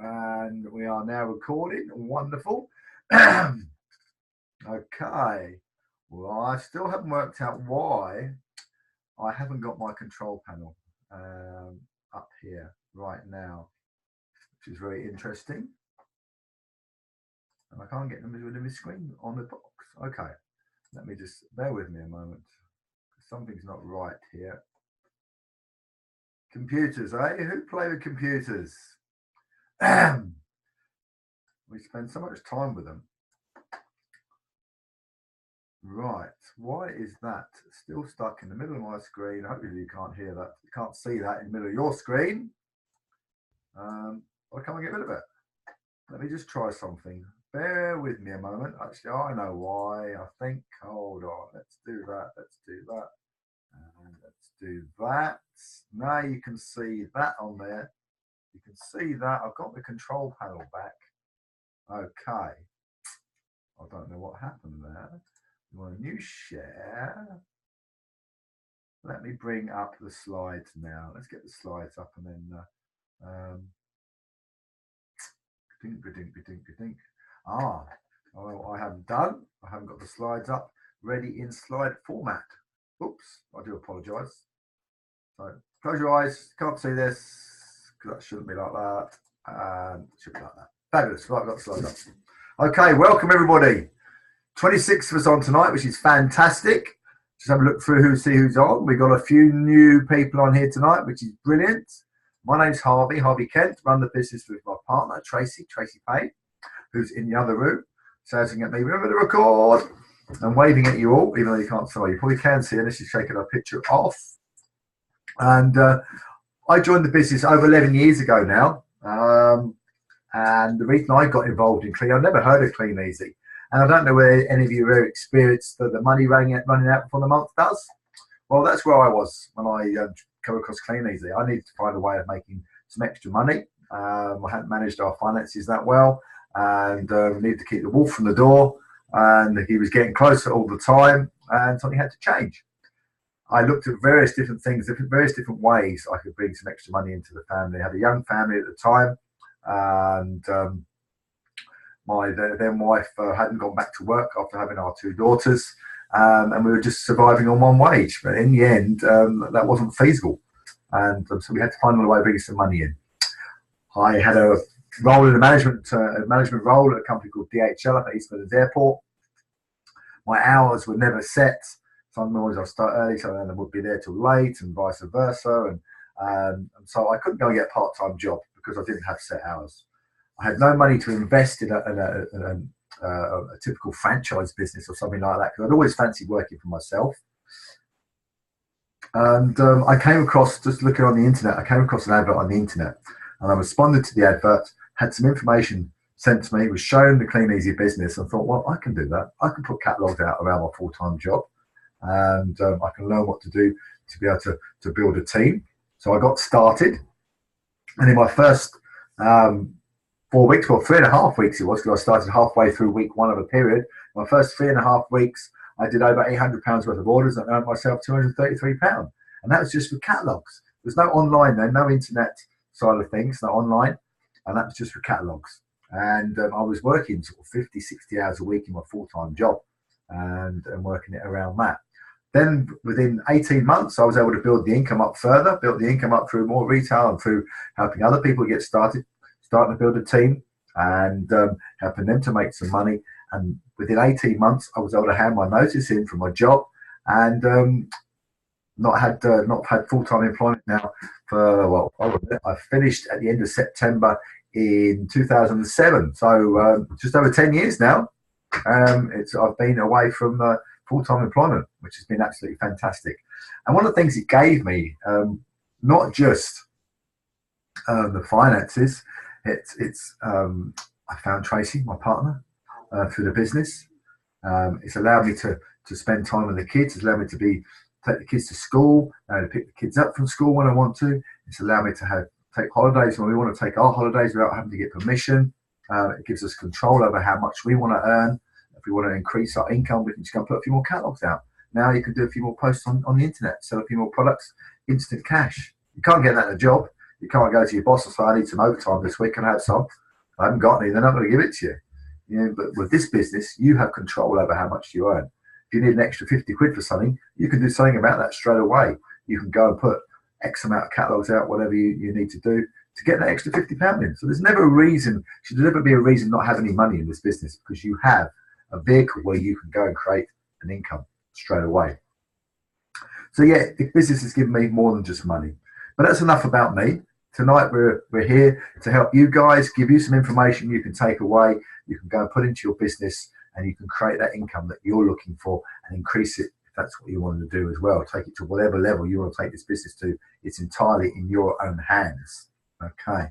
And we are now recording. Wonderful. Okay. Well, I still haven't worked out why I haven't got my control panel up here right now, which is very interesting. And I can't get them within my screen on the box. Okay. Let me just bear with me a moment. Something's not right here. Computers, eh? Who play with computers? We spend so much time with them. Right, why is that still stuck in the middle of my screen? Hopefully you can't hear that. You can't see that in the middle of your screen. Why can't I get rid of it? Let me just try something. Bear with me a moment. Actually, I know why. I think, hold on, let's do that. Let's do that. And let's do that. Now you can see that on there. You can see that. I've got the control panel back. Okay. I don't know what happened there. You want a new share. Let me bring up the slides now. Let's get the slides up and then well, I haven't done. I haven't got the slides up ready in slide format. Oops, I do apologize. So close your eyes, can't see this, because that shouldn't be like that. And it should be like that. Fabulous, right, I've got the slides up. Okay, welcome everybody. 26 of us on tonight, which is fantastic. Just have a look through see who's on. We've got a few new people on here tonight, which is brilliant. My name's Harvey Kent. Run the business with my partner, Tracy Payne, who's in the other room, shouting at me, remember to record, and waving at you all, even though you can't see. You probably can see unless you're shaking a picture off. And I joined the business over 11 years ago now. And the reason I got involved in Clean, I've never heard of Clean Easy. And I don't know whether any of you have ever experienced the money running out before the month does. Well, that's where I was when I came across Clean Easy. I needed to find a way of making some extra money. I hadn't managed our finances that well, and we needed to keep the wolf from the door. And he was getting closer all the time, and something had to change. I looked at various different things, various different ways I could bring some extra money into the family. I had a young family at the time, and my then wife hadn't gone back to work after having our two daughters, and we were just surviving on one wage. But in the end, that wasn't feasible, and so we had to find a way of bringing some money in. I had a role in a management role at a company called DHL at East Midlands Airport. My hours were never set. Some mornings I'd start early, so then I would be there till late, and vice versa. And so I couldn't go get a part-time job because I didn't have set hours. I had no money to invest in a typical franchise business or something like that, because I'd always fancied working for myself. And I came across, just looking on the internet, I came across an advert on the internet, and I responded to the advert, had some information sent to me, was shown the Clean Easy business, and thought, well, I can do that. I can put catalogs out around my full-time job, and I can learn what to do to be able to build a team. So I got started, and in my first 4 weeks, well, 3.5 weeks it was, because I started halfway through week one of a period. My first 3.5 weeks, I did over £800 worth of orders and earned myself £233. And that was just for catalogs. There's no online then, no internet side of things, no online. And that was just for catalogs. And I was working sort of 50, 60 hours a week in my full-time job, and working it around that. Then within 18 months, I was able to build the income up further, built the income up through more retail and through helping other people get started, starting to build a team, and helping them to make some money. And within 18 months, I was able to hand my notice in from my job, and not had full-time employment now for, well, I finished at the end of September in 2007. So just over 10 years now. I've been away from full-time employment, which has been absolutely fantastic. And one of the things it gave me, not just the finances, I found Tracy, my partner, through the business. It's allowed me to spend time with the kids. It's allowed me to take the kids to school, to pick the kids up from school when I want to. It's allowed me to take holidays when we want to take our holidays without having to get permission. It gives us control over how much we want to earn. If we want to increase our income, we can just go and put a few more catalogs out. Now you can do a few more posts on the internet, sell a few more products, instant cash. You can't get that in a job. You can't go to your boss and say, I need some overtime this week, can I have some? I haven't got any, they're not going to give it to you. You know, but with this business, you have control over how much you earn. If you need an extra 50 quid for something, you can do something about that straight away. You can go and put X amount of catalogues out, whatever you need to do to get that extra £50 in. So there's never a reason, should never be a reason not have any money in this business, because you have a vehicle where you can go and create an income straight away. So yeah, the business has given me more than just money. But that's enough about me. Tonight we're here to help you guys, give you some information you can take away, you can go and put into your business, and you can create that income that you're looking for and increase it if that's what you want to do as well. Take it to whatever level you want to take this business to. It's entirely in your own hands. Okay,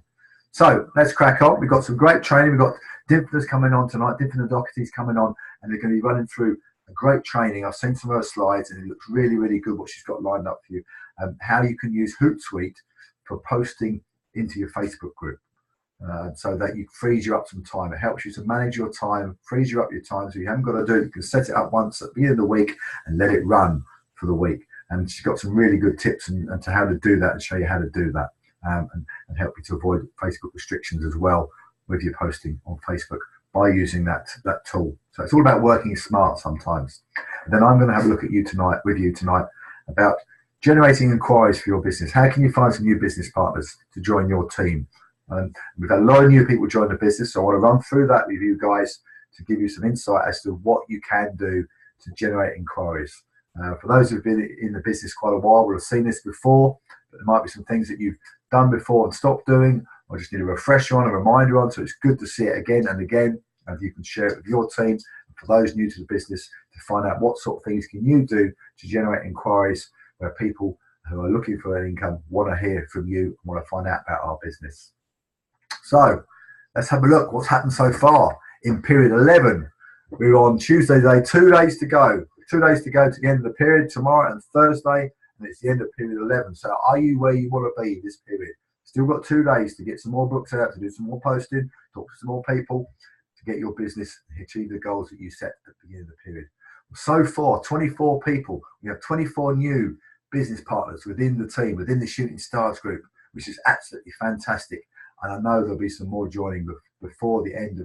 so let's crack on. We've got some great training. We've got Dympna's coming on tonight. Dympna Docherrty's coming on, and they're going to be running through a great training. I've seen some of her slides, and it looks really, really good what she's got lined up for you. How you can use Hootsuite for posting into your Facebook group, so that it frees you up some time. It helps you to manage your time, frees you up your time, so you haven't got to do it. You can set it up once at the beginning of the week and let it run for the week. And she's got some really good tips and to how to do that and show you how to do that. And help you to avoid Facebook restrictions as well with your posting on Facebook by using that tool. So it's all about working smart sometimes. And then I'm going to have a look at you tonight, with you tonight, about generating inquiries for your business. How can you find some new business partners to join your team? We've had a lot of new people join the business, so I want to run through that with you guys to give you some insight as to what you can do to generate inquiries. For those who've been in the business quite a while, will have seen this before, but there might be some things that you've done before and stopped doing, or just need a refresher on, a reminder on, so it's good to see it again and again, and you can share it with your team. And for those new to the business, to find out what sort of things can you do to generate inquiries where people who are looking for an income want to hear from you and want to find out about our business. So let's have a look what's happened so far in period 11. We're on Tuesday day, 2 days to go. 2 days to go to the end of the period, tomorrow and Thursday, and it's the end of period 11. So are you where you want to be this period? Still got 2 days to get some more books out, to do some more posting, talk to some more people, to get your business achieve the goals that you set at the beginning of the period. So far, 24 people. We have 24 new business partners within the team, within the Shooting Stars group, which is absolutely fantastic. And I know there'll be some more joining before the end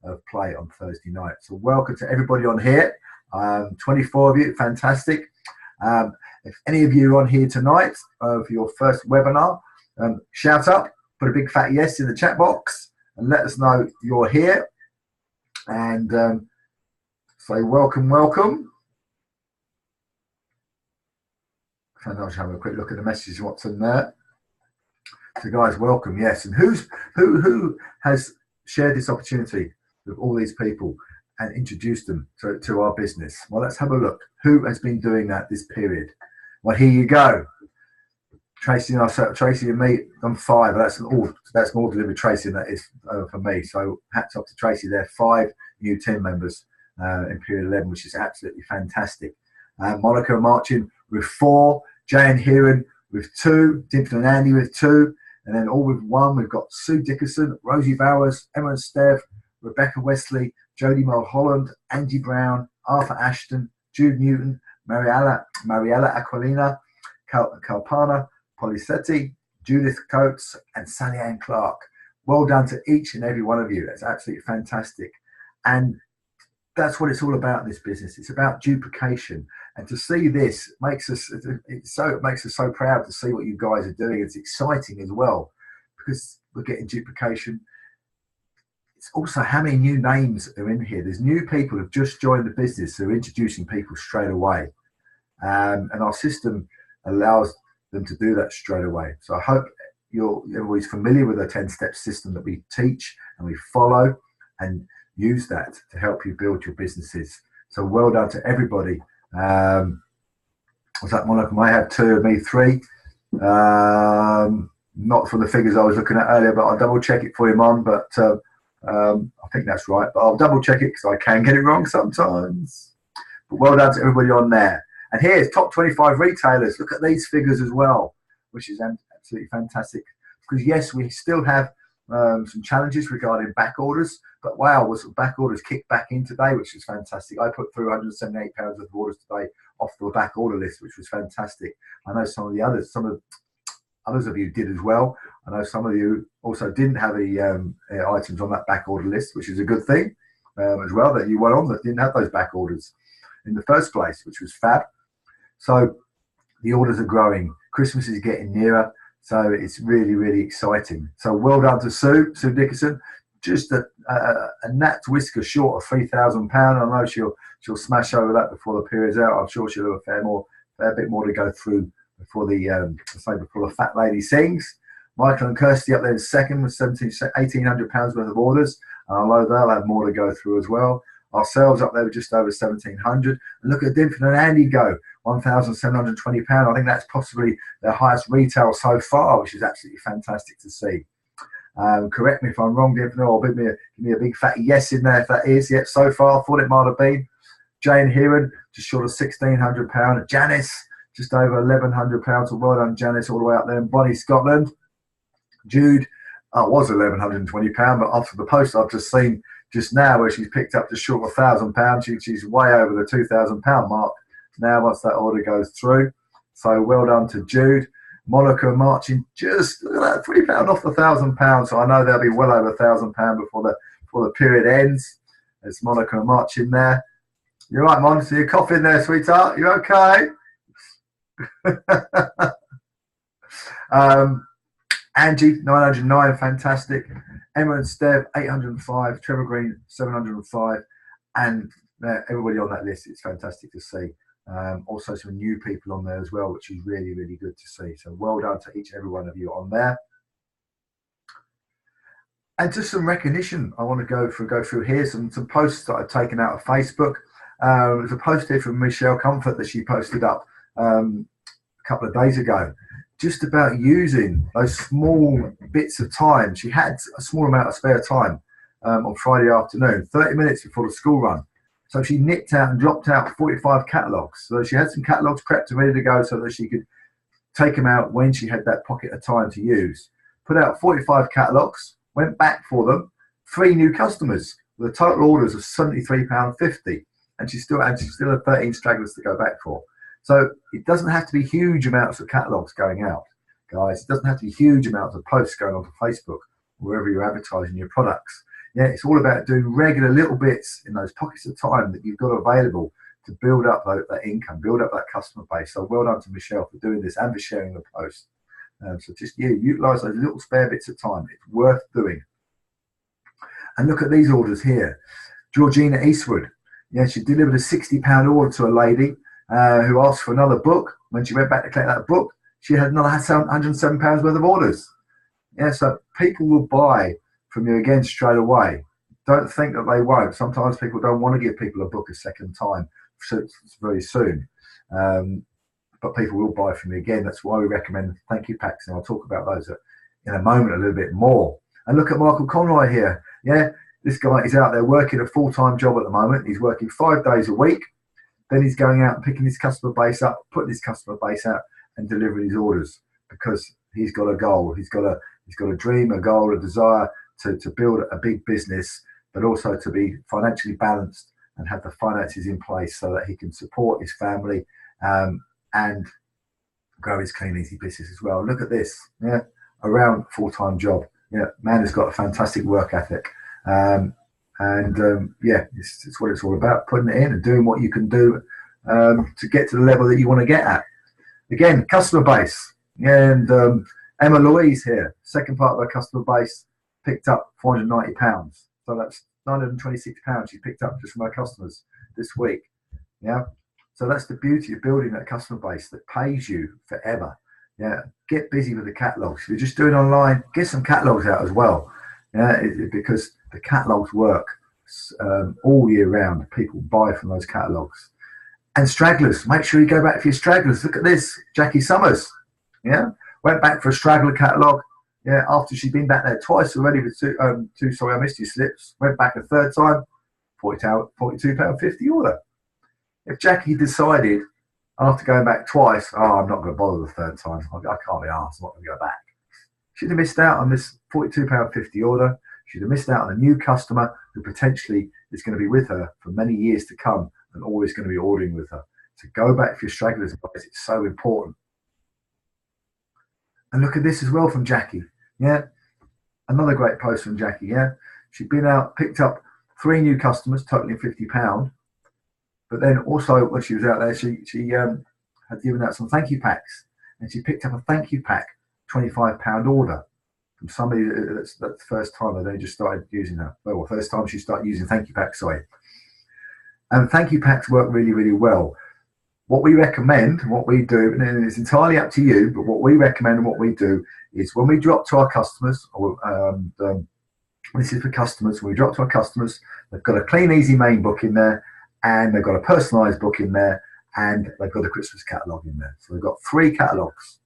of play on Thursday night. So welcome to everybody on here. 24 of you, fantastic. If any of you are on here tonight for your first webinar, shout up, put a big fat yes in the chat box and let us know you're here. And say welcome, welcome. And I'll just have a quick look at the messages, what's in there. So guys, welcome, yes. And who has shared this opportunity with all these people and introduced them to our business? Well, let's have a look. Who has been doing that this period? Well, here you go. Tracy and me, I'm 5. That's more delivered Tracy than that is for me. So hats off to Tracy there. 5 new team members in period 11, which is absolutely fantastic. Monica marching with 4, Jay and Heron with 2, Dympna and Andy with 2, and then all with 1. We've got Sue Dickerson, Rosie Bowers, Emma and Steph, Rebecca Wesley, Jodie Mulholland, Angie Brown, Arthur Ashton, Jude Newton, Mariella Aquilina, Kalpana Polisetti, Judith Coates, and Sally Ann Clark. Well done to each and every one of you. That's absolutely fantastic. And that's what it's all about in this business. It's about duplication. And to see this makes us so proud to see what you guys are doing. It's exciting as well because we're getting duplication. It's also how many new names are in here. There's new people who've just joined the business who are introducing people straight away. And our system allows them to do that straight away. So I hope everybody's familiar with the 10-step system that we teach and we follow and use that to help you build your businesses. So well done to everybody. Was that one of them? I had 2, me 3. Not from the figures I was looking at earlier, but I'll double check it for you, Mon. But I think that's right. But I'll double check it because I can get it wrong sometimes. But well done to everybody on there. And here's top 25 retailers. Look at these figures as well, which is absolutely fantastic. Because yes, we still have some challenges regarding back orders, but wow, was back orders kicked back in today, which is fantastic. I put through £178 of orders today off the back order list, which was fantastic. I know some of others of you did as well. I know some of you also didn't have the items on that back order list, which is a good thing as well, that you went on that didn't have those back orders in the first place, which was fab. So the orders are growing. Christmas is getting nearer, so it's really, really exciting. So well done to Sue Dickerson. Just a gnat's whisker short of £3,000. I know she'll smash over that before the period's out. I'm sure she'll have a fair bit more to go through before the fat lady sings. Michael and Kirsty up there in second with £1,800 worth of orders. And I know they'll have more to go through as well. Ourselves up there with just over 1,700. And look at Dympna and Andy go, £1,720. I think that's possibly their highest retail so far, which is absolutely fantastic to see. Correct me if I'm wrong, Dympna, or give me a big fat yes in there if that is. Yep, so far, I thought it might have been. Jane Heron, just short of £1,600. Janice, just over £1,100. So well done, Janice, all the way up there in Bonnie, Scotland. Jude, it was £1,120, but after the post I've just seen just now where she's picked up just short of £1,000, she's way over the £2,000 mark now once that order goes through. So well done to Jude. Monica marching just, look at that, £3 off the £1,000. So I know they'll be well over £1,000 before the period ends. There's Monica marching there. You're right, Monica, you're coughing there, sweetheart. You okay? Angie, 909, fantastic. Emma and Steph, 805. Trevor Green, 705. And everybody on that list, it's fantastic to see. Also some new people on there as well, which is really, really good to see. So well done to each and every one of you on there. And just some recognition I want to go through here, some posts that I've taken out of Facebook. There's a post here from Michelle Comfort that she posted up a couple of days ago, just about using those small bits of time. She had a small amount of spare time on Friday afternoon, 30 minutes before the school run. So she nipped out and dropped out 45 catalogues. So she had some catalogues prepped and ready to go so that she could take them out when she had that pocket of time to use. Put out 45 catalogues, went back for them, 3 new customers with a total orders of £73.50. And she still had 13 stragglers to go back for. So it doesn't have to be huge amounts of catalogues going out, guys. It doesn't have to be huge amounts of posts going onto Facebook, wherever you're advertising your products. Yeah, it's all about doing regular little bits in those pockets of time that you've got available to build up that income, build up that customer base. So well done to Michelle for doing this and for sharing the post. So just utilise those little spare bits of time. It's worth doing. And look at these orders here. Georgina Eastwood. Yeah, she delivered a £60 order to a lady who asked for another book. When she went back to collect that book, she had another £107 worth of orders. Yeah, so people will buy from you again straight away. Don't think that they won't. Sometimes people don't want to give people a book a second time very soon. But people will buy from you again. That's why we recommend thank you packs. And I'll talk about those in a moment a little bit more. And look at Michael Conroy here. Yeah, this guy is out there working a full-time job at the moment. He's working 5 days a week. Then he's going out and picking his customer base up, putting his customer base out and delivering his orders because he's got a goal. He's got a dream, a goal, a desire to build a big business, but also to be financially balanced and have the finances in place so that he can support his family and grow his clean, easy business as well. Look at this, yeah, around full-time job. Yeah, man has got a fantastic work ethic. Yeah, it's what it's all about, putting it in and doing what you can do to get to the level that you want to get at. Again, customer base. Yeah, and Emma Louise here, second part of her customer base, picked up £490. So that's £926 she picked up just from her customers this week. Yeah, so that's the beauty of building that customer base that pays you forever. Yeah, get busy with the catalogs. If you're just doing online, get some catalogs out as well. Yeah, because the catalogs work all year round. People buy from those catalogs. And stragglers, make sure you go back for your stragglers. Look at this, Jackie Summers. Yeah, went back for a straggler catalogue. Yeah, after she'd been back there twice already with two sorry, I missed you slips. Went back a third time, £42.50 order. If Jackie decided after going back twice, I'm not going to bother the third time. I can't be arsed. I'm not going to go back. She'd have missed out on this £42.50 order. She'd have missed out on a new customer who potentially is going to be with her for many years to come and always going to be ordering with her. So go back for your stragglers, guys. It's so important. And look at this as well from Jackie. Yeah, another great post from Jackie. Yeah, she'd been out, picked up 3 new customers, totaling £50. But then also when she was out there, she had given out some thank you packs, and she picked up a thank you pack, £25 order from somebody that's the first time that they just started using her. Well, first time she started using thank you packs, sorry. And thank you packs work really, really well. What we recommend, what we do, and it's entirely up to you, but what we recommend and what we do is when we drop to our customers, or this is for customers, when we drop to our customers, they've got a clean, easy main book in there, and they've got a personalised book in there, and they've got a Christmas catalogue in there. So they've got 3 catalogues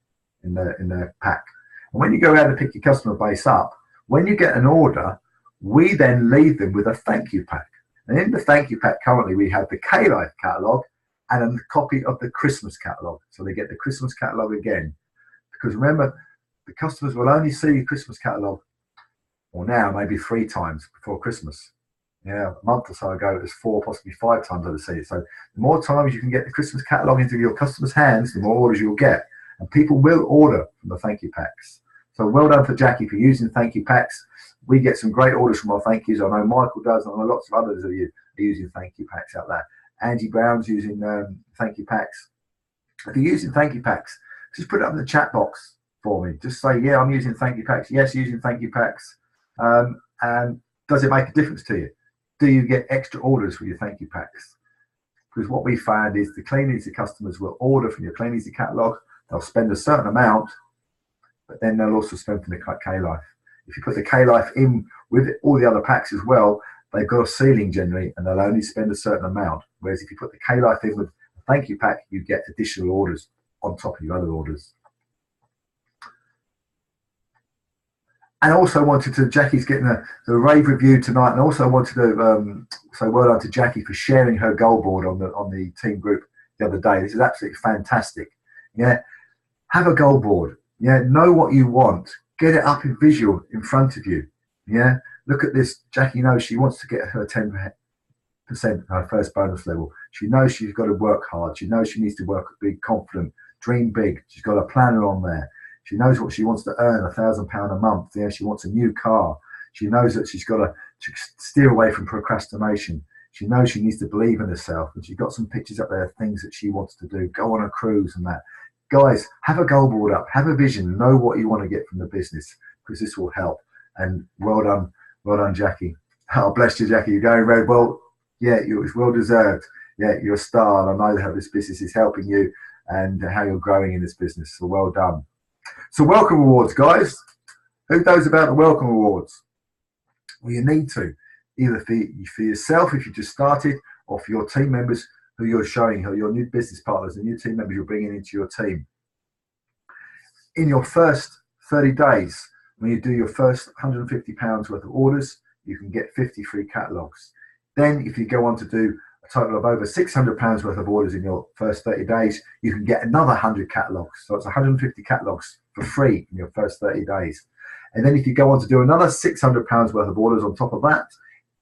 in their pack. And when you go around and pick your customer base up, when you get an order, we then leave them with a thank you pack. And in the thank you pack currently, we have the K-Life catalogue and a copy of the Christmas catalogue. So they get the Christmas catalogue again. Because remember, the customers will only see the Christmas catalogue, or now maybe 3 times before Christmas. Yeah, a month or so ago, it was 4, possibly 5 times I would see it. So the more times you can get the Christmas catalogue into your customers' hands, the more orders you'll get. And people will order from the thank you packs. So well done for Jackie for using thank you packs. We get some great orders from our thank yous. I know Michael does, and I know lots of others of you are using thank you packs out there. Angie Brown's using thank you packs. If you're using thank you packs, just put it up in the chat box for me. Just say, yeah, I'm using thank you packs. Yes, using thank you packs. And does it make a difference to you? Do you get extra orders for your thank you packs? Because what we found is the Clean Easy customers will order from your Clean Easy catalogue. They'll spend a certain amount, but then they'll also spend from the K-Life. If you put the K-Life in with all the other packs as well, they've got a ceiling generally, and they'll only spend a certain amount. Whereas if you put the K-Life in with a thank you pack, you get additional orders on top of your other orders. And also wanted to, Jackie's getting the rave review tonight, and also wanted to say well done to Jackie for sharing her goal board on the team group the other day. This is absolutely fantastic. Yeah, have a goal board. Yeah, know what you want. Get it up in visual in front of you. Yeah, look at this. Jackie knows she wants to get her 10% her first bonus level. She knows she's got to work hard. She knows she needs to work, be confident, dream big. She's got a planner on there. She knows what she wants to earn, £1,000 a month. Yeah, she wants a new car. She knows that she's got to steer away from procrastination. She knows she needs to believe in herself. And she's got some pictures up there of things that she wants to do. Go on a cruise and that. Guys, have a goal board up. Have a vision. Know what you want to get from the business, because this will help. And well done, Jackie. Oh, bless you, Jackie. You're going red. Well, yeah, it's well deserved. Yeah, you're a star. And I know how this business is helping you and how you're growing in this business. So well done. So welcome awards, guys. Who knows about the welcome awards? Well, you need to, either for yourself if you just started, or for your team members who you're showing, who your new business partners, the new team members you're bringing into your team. In your first 30 days, when you do your first £150 worth of orders, you can get 50 free catalogues. Then if you go on to do a total of over £600 worth of orders in your first 30 days, you can get another 100 catalogues. So it's 150 catalogues for free in your first 30 days. And then if you go on to do another £600 worth of orders on top of that,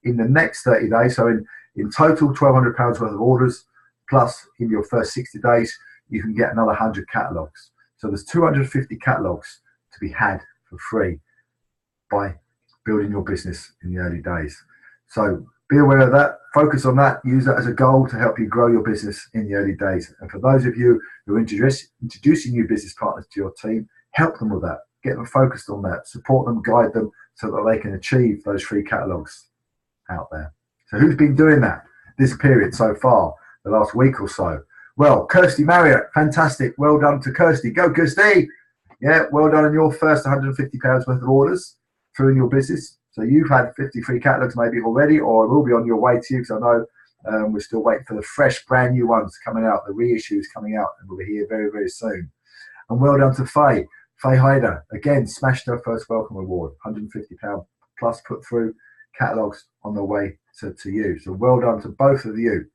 in the next 30 days, so in total £1,200 worth of orders, plus in your first 60 days, you can get another 100 catalogues. So there's 250 catalogues to be had for free by building your business in the early days. So be aware of that, focus on that, use that as a goal to help you grow your business in the early days. And for those of you who are introducing new business partners to your team, help them with that, get them focused on that, support them, guide them so that they can achieve those free catalogues out there. So who's been doing that this period so far, the last week or so? Well, Kirsty Marriott, fantastic. Well done to Kirsty. Go, Kirsty. Yeah, well done on your first £150 worth of orders through in your business. So you've had 50 free catalogues maybe already, or it will be on your way to you, because I know we're still waiting for the fresh, brand new ones coming out, the reissues coming out, and we'll be here very, very soon. And well done to Faye Hyder. Again, smashed her first welcome award, £150 plus put through, catalogues on the way to you. So well done to both of you.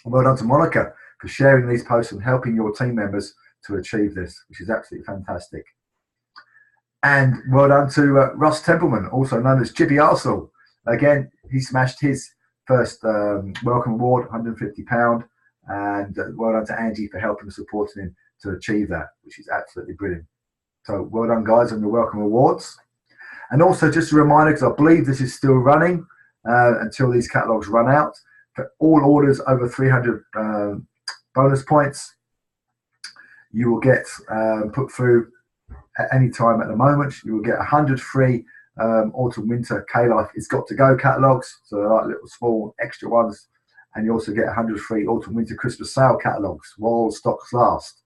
And well done to Monica for sharing these posts and helping your team members to achieve this, which is absolutely fantastic. And well done to Russ Templeman, also known as Chippy Arsenal. Again, he smashed his first welcome award, £150. And well done to Angie for helping and supporting him to achieve that, which is absolutely brilliant. So well done, guys, on your welcome awards. And also just a reminder, because I believe this is still running until these catalogs run out, for all orders over 300 bonus points, you will get put through at any time at the moment. You will get 100 free autumn winter K-Life It's Got to Go catalogs, so they're like little small extra ones, and you also get 100 free autumn winter Christmas sale catalogs while stocks last.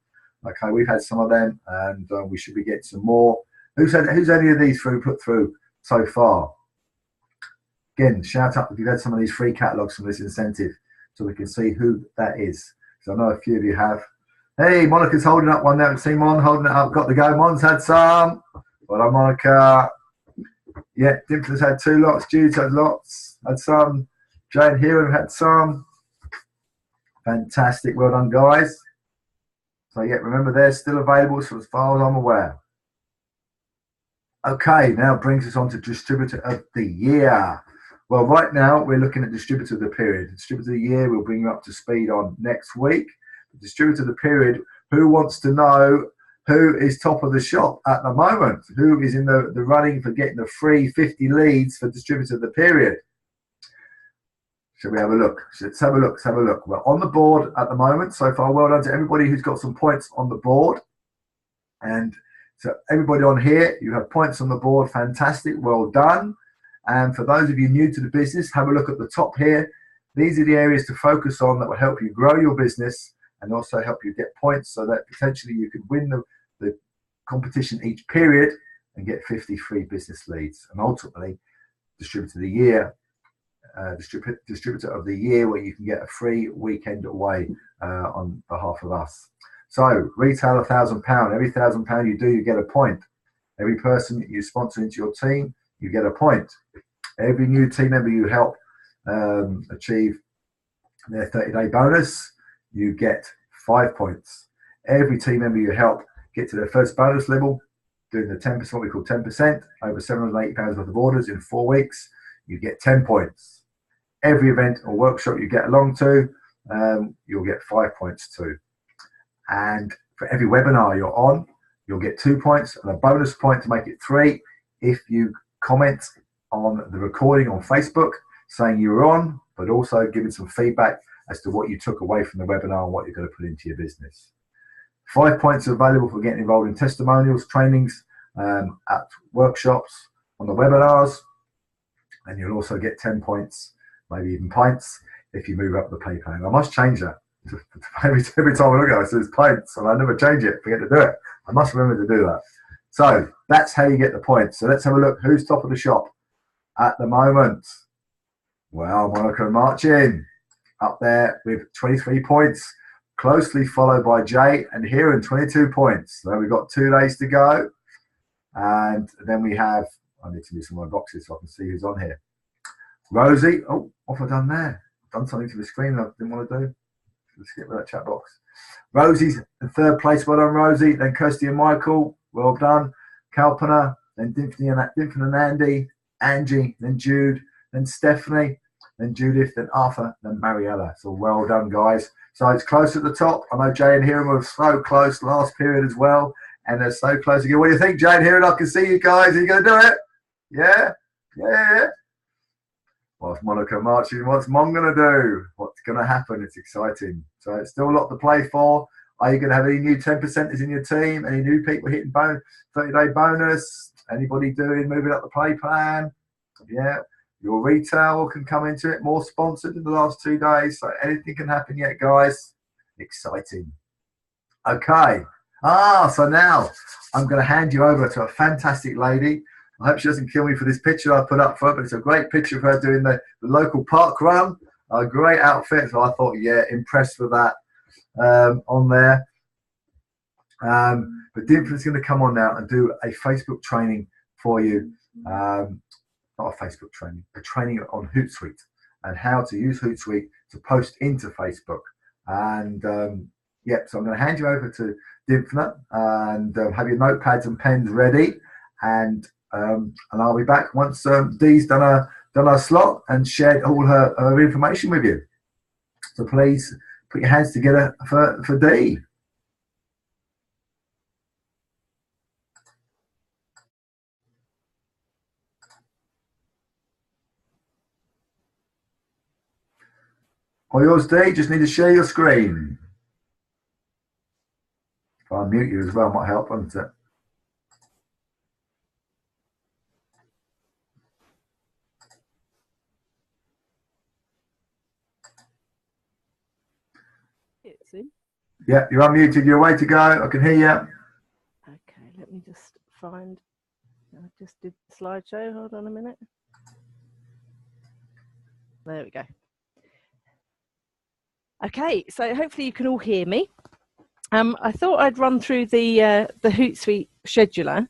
Okay, we've had some of them, and we should be getting some more. Who's any of these put through so far? Again, shout out if you've had some of these free catalogs from this incentive, so we can see who that is. So I know a few of you have. Hey, Monica's holding up one there. See Mon holding it up. Got to go. Mon's had some. Well done, Monica. Yeah, Dympna's had 2 lots. Jude's had lots. Had some. Jane here had some. Fantastic. Well done, guys. So yeah, remember they're still available, so as far as I'm aware. Okay, now brings us on to Distributor of the Year. Well, right now we're looking at Distributor of the Period. Distributor of the Year we'll bring you up to speed on next week. Distributor of the Period, who wants to know who is top of the shop at the moment? Who is in the running for getting the free 50 leads for Distributor of the Period? Shall we have a look? Let's have a look. Let's have a look. We're on the board at the moment. So far, well done to everybody who's got some points on the board. And so everybody on here, you have points on the board. Fantastic. Well done. And for those of you new to the business, have a look at the top here. These are the areas to focus on that will help you grow your business and also help you get points so that potentially you could win the competition each period and get 50 free business leads. And ultimately, Distributor of the Year, Distributor of the Year, where you can get a free weekend away on behalf of us. So, retail £1,000. Every £1,000 you do, you get a point. Every person you sponsor into your team, you get a point. Every new team member you help achieve their 30-day bonus, you get 5 points. Every team member you help get to their first bonus level, doing the 10%, what we call 10%, over £780 worth of orders in 4 weeks, you get 10 points. Every event or workshop you get along to, you'll get 5 points too. And for every webinar you're on, you'll get 2 points and a bonus point to make it 3 if you comment on the recording on Facebook saying you were on, but also giving some feedback as to what you took away from the webinar and what you're going to put into your business. 5 points are available for getting involved in testimonials, trainings, at workshops, on the webinars, and you'll also get 10 points, maybe even pints, if you move up the pay plan. I must change that. Every time I look at it, it says pints, and I never change it, forget to do it. I must remember to do that. So that's how you get the points. So let's have a look. Who's top of the shop at the moment? Well, Monica Marchin up there with 23 points, closely followed by Jay and Hiran, 22 points. So we've got 2 days to go. And then we have, I need to do some more boxes so I can see who's on here. Rosie, oh, what have I done there? Done something to the screen I didn't want to do. Let's get rid of that chat box. Rosie's in 3rd place, well done, Rosie. Then Kirsty and Michael, well done. Kalpana, then Dympna and Andy, Angie, then Jude, then Stephanie, then Judith, then Arthur, then Mariella. So well done, guys. So it's close at the top. I know Jay and Hiram were so close last period as well, and they're so close again. What do you think, Jay and Hiram? I can see you guys. Are you going to do it? Yeah? Yeah. What's Monica marching? What's Mon going to do? What's going to happen? It's exciting. So it's still a lot to play for. Are you going to have any new 10%ers in your team? Any new people hitting 30-day bonus? Anybody moving up the play plan? Yeah. Your retail can come into it, more sponsored in the last 2 days. So anything can happen yet, guys. Exciting. Okay. So now I'm going to hand you over to a fantastic lady. I hope she doesn't kill me for this picture I put up for her, but it's a great picture of her doing the local park run. A great outfit. So I thought, yeah, impressed with that on there. But Dympna's going to come on now and do a Facebook training for you. Not a Facebook training, a training on Hootsuite and how to use Hootsuite to post into Facebook. And yep, so I'm going to hand you over to Dympna and have your notepads and pens ready. And I'll be back once Dee's done her slot and shared all her information with you. So please put your hands together for Dee. All yours, Dee. Just need to share your screen. If I mute you as well, might help, won't it? Yeah, you're unmuted. You're way to go. I can hear you. Okay, let me just find. I just did the slideshow. Hold on a minute. There we go. Okay, so hopefully you can all hear me. I thought I'd run through the Hootsuite scheduler.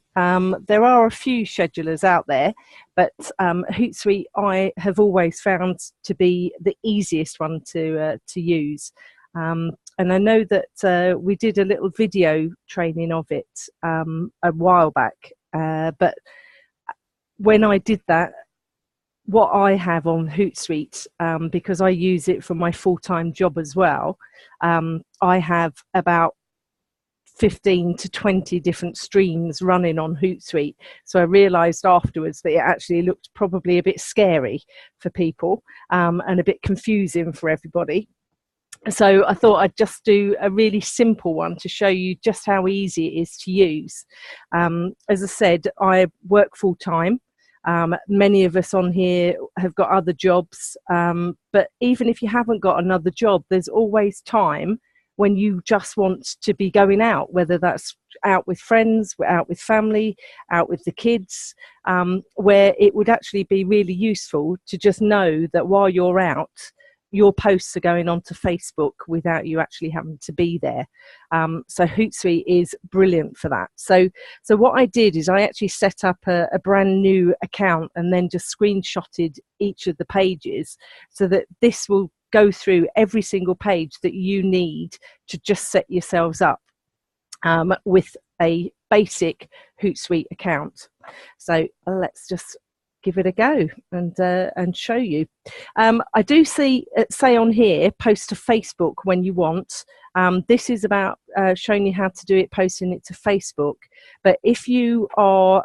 There are a few schedulers out there, but Hootsuite I have always found to be the easiest one to use. And I know that we did a little video training of it a while back, but when I did that, what I have on Hootsuite, because I use it for my full-time job as well, I have about 15 to 20 different streams running on Hootsuite. So I realized afterwards that it actually looked probably a bit scary for people and a bit confusing for everybody. So I thought I'd just do a really simple one to show you just how easy it is to use. As I said, I work full-time. Many of us on here have got other jobs, but even if you haven't got another job, there's always time when you just want to be going out, whether that's out with friends, out with family, out with the kids, where it would actually be really useful to just know that while you're out, your posts are going onto Facebook without you actually having to be there. So Hootsuite is brilliant for that. So what I did is I actually set up a brand new account and then just screenshotted each of the pages so that this will go through every single page that you need to just set yourselves up with a basic Hootsuite account. So let's just give it a go and show you. I do say on here, post to Facebook when you want. This is about showing you how to do it, posting it to Facebook. But if you are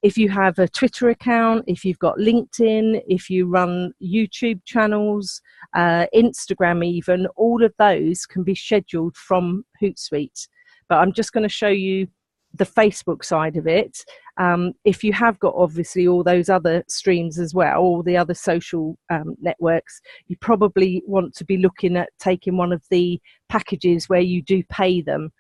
if you have a Twitter account, if you've got LinkedIn, if you run YouTube channels, Instagram even, all of those can be scheduled from Hootsuite. But I'm just going to show you the Facebook side of it. If you have got obviously all those other streams as well, all the other social networks, you probably want to be looking at taking one of the packages where you do pay them.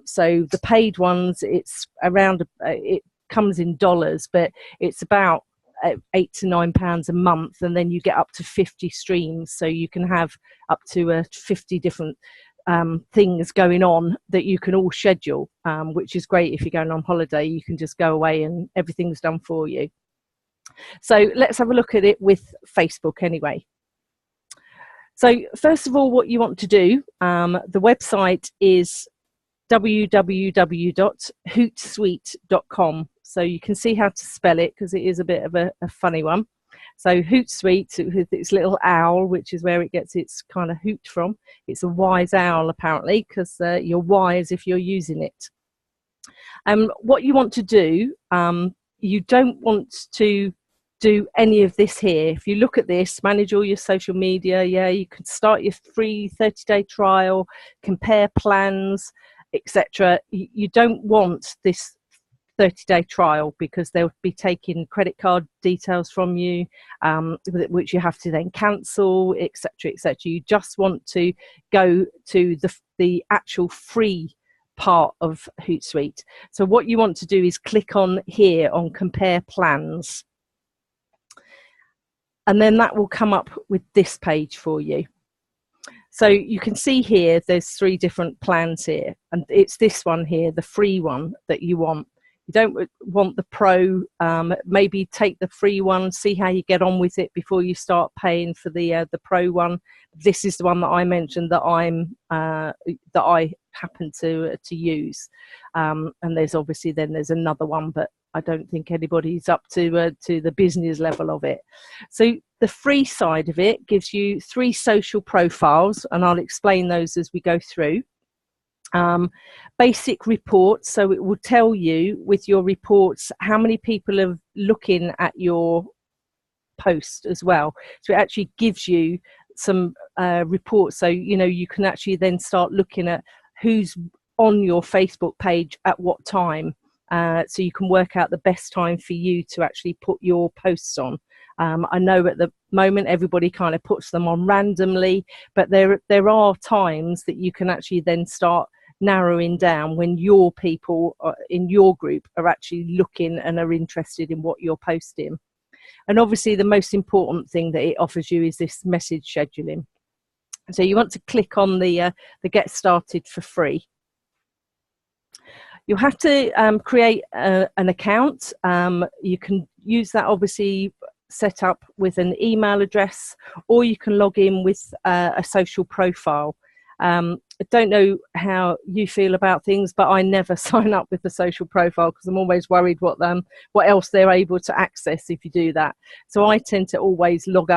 So the paid ones, it's around, it comes in dollars, but it's about £8 to £9 a month, and then you get up to 50 streams, so you can have up to 50 different things going on that you can all schedule, which is great. If you're going on holiday, you can just go away and everything's done for you. So let's have a look at it with Facebook anyway. So first of all, what you want to do, the website is www.hootsuite.com. So you can see how to spell it because it is a bit of a funny one. So Hootsuite with its little owl, which is where it gets its kind of hoot from. It's a wise owl apparently, because you're wise if you're using it. What you want to do, you don't want to do any of this here. If you look at this, manage all your social media, yeah, you can start your free 30-day trial, compare plans, etc. You don't want this 30-day trial because they'll be taking credit card details from you, which you have to then cancel, etc., etc. You just want to go to the actual free part of Hootsuite. So what you want to do is click on here on compare plans, and then that will come up with this page for you. So you can see here there's 3 different plans here, and it's this one here, the free one, that you want. You don't want the pro. Maybe take the free one, see how you get on with it before you start paying for the pro one. This is the one that I mentioned that I happen to use, and there's obviously then there's another one, but I don't think anybody's up to the business level of it. So the free side of it gives you 3 social profiles, and I'll explain those as we go through. Basic reports, so it will tell you with your reports how many people are looking at your post as well. So it actually gives you some reports, so you can actually then start looking at who's on your Facebook page at what time, so you can work out the best time for you to actually put your posts on. I know at the moment everybody kind of puts them on randomly, but there are times that you can actually then start narrowing down when your people in your group are actually looking and are interested in what you're posting. And obviously the most important thing that it offers you is this message scheduling. So you want to click on the get started for free. You'll have to create an account. You can use that obviously set up with an email address, or you can log in with a social profile. I don't know how you feel about things, but I never sign up with the social profile because I'm always worried what else they're able to access if you do that. So I tend to always log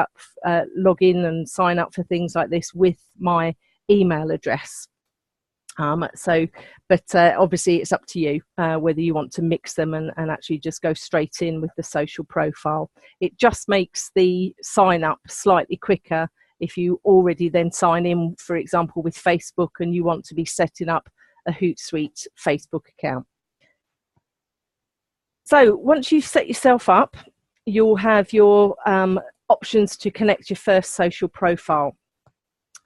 in and sign up for things like this with my email address. But obviously it's up to you whether you want to mix them and actually just go straight in with the social profile. It just makes the sign up slightly quicker if you already then sign in, for example, with Facebook, and you want to be setting up a Hootsuite Facebook account. So once you've set yourself up, you'll have your options to connect your first social profile.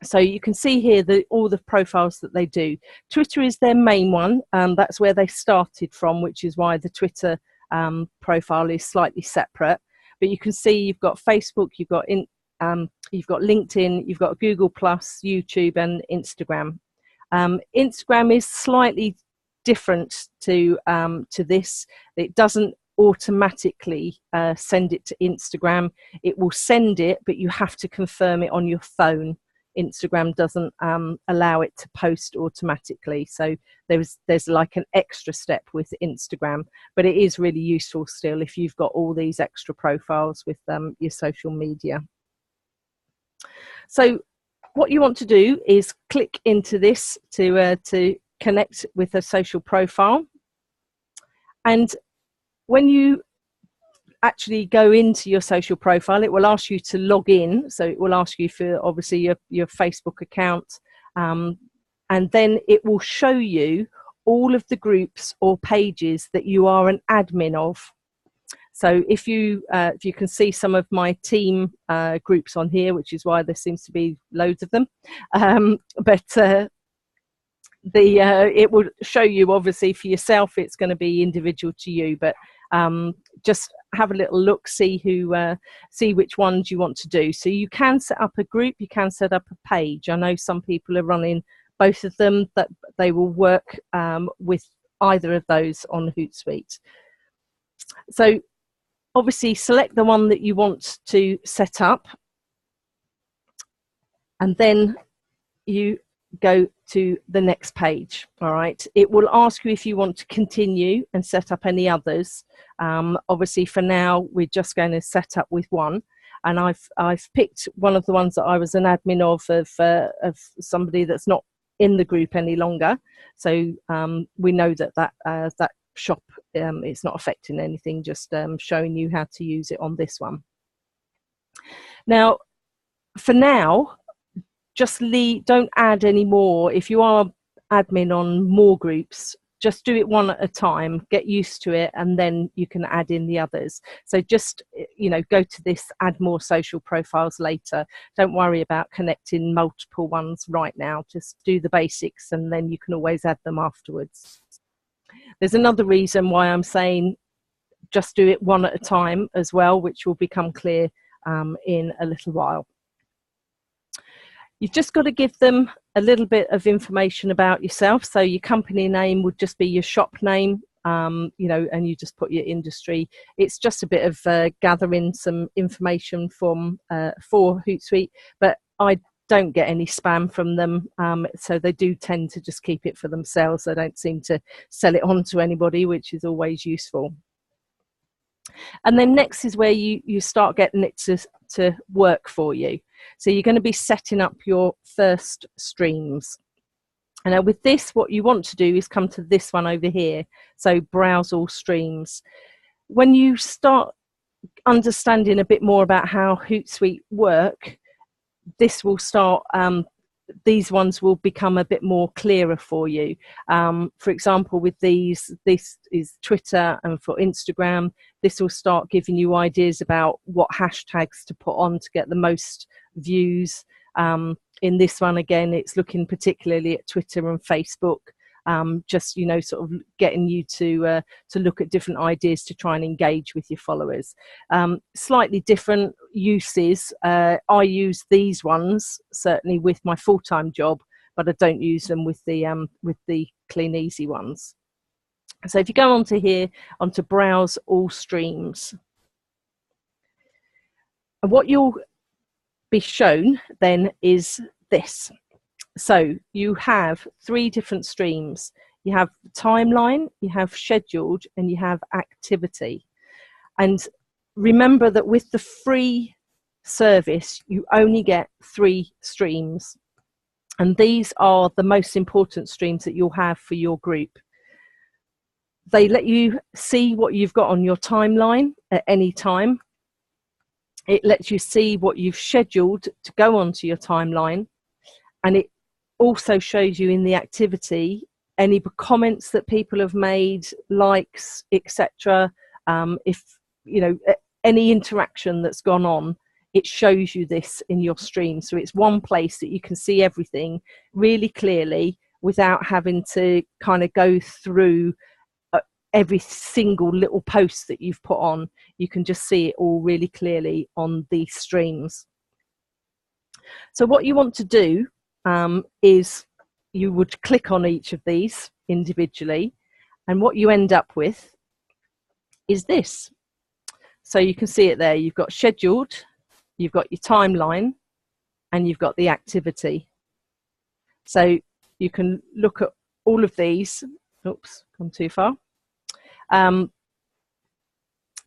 So you can see here all the profiles that they do. Twitter is their main one. That's where they started from, which is why the Twitter profile is slightly separate. But you can see you've got Facebook, you've got LinkedIn, you've got Google+, YouTube, and Instagram. Instagram is slightly different to this. It doesn't automatically send it to Instagram. It will send it, but you have to confirm it on your phone. Instagram doesn't allow it to post automatically, so there's like an extra step with Instagram, but it is really useful still if you've got all these extra profiles with your social media. So what you want to do is click into this to connect with a social profile, and when you actually go into your social profile, it will ask you to log in. So it will ask you for obviously your Facebook account, and then it will show you all of the groups or pages that you are an admin of. So if you can see some of my team groups on here, which is why there seems to be loads of them, it will show you obviously for yourself. It's going to be individual to you, but just have a little look, see which ones you want to do. So you can set up a group, you can set up a page. I know some people are running both of them, that they will work with either of those on Hootsuite. So obviously select the one that you want to set up, and then you go to the next page. All right, it will ask you if you want to continue and set up any others. Obviously for now we're just going to set up with one, and I've picked one of the ones that I was an admin of somebody that's not in the group any longer, so we know that shop it's not affecting anything, just showing you how to use it on this one. Now for now, just don't add any more. If you are admin on more groups, just do it one at a time, get used to it, and then you can add in the others. So just go to this add more social profiles later. Don't worry about connecting multiple ones right now. Just do the basics, and then you can always add them afterwards. There's another reason why I'm saying just do it one at a time as well, which will become clear in a little while. You've just got to give them a little bit of information about yourself. So your company name would just be your shop name, and you just put your industry. It's just a bit of gathering some information for Hootsuite, but I don't get any spam from them, so they do tend to just keep it for themselves. They don't seem to sell it on to anybody, which is always useful. And then next is where you start getting it to work for you. So you're going to be setting up your first streams. And now with this, what you want to do is come to this one over here. So browse all streams. When you start understanding a bit more about how Hootsuite work, this will start, these ones will become a bit more clearer for you. For example, with these, this is Twitter, and for Instagram, this will start giving you ideas about what hashtags to put on to get the most views. In this one, again, it's looking particularly at Twitter and Facebook. Just, you know, sort of getting you to look at different ideas to try and engage with your followers. Slightly different uses. I use these ones certainly with my full-time job, but I don't use them with the clean easy ones. So if you go onto here, onto browse all streams, and what you'll be shown then is this. So you have 3 different streams. You have timeline, you have scheduled, and you have activity. And remember that with the free service, you only get 3 streams. And these are the most important streams that you'll have for your group. They let you see what you've got on your timeline at any time. It lets you see what you've scheduled to go onto your timeline. And it also shows you in the activity any comments that people have made, likes, etc. If you know any interaction that's gone on, it shows you this in your stream. So it's one place that you can see everything really clearly without having to kind of go through every single little post that you've put on. You can just see it all really clearly on these streams. So what you want to do is you would click on each of these individually, and what you end up with is this. So you can see it there. You've got scheduled, you've got your timeline, and you've got the activity. So you can look at all of these. Oops, gone too far.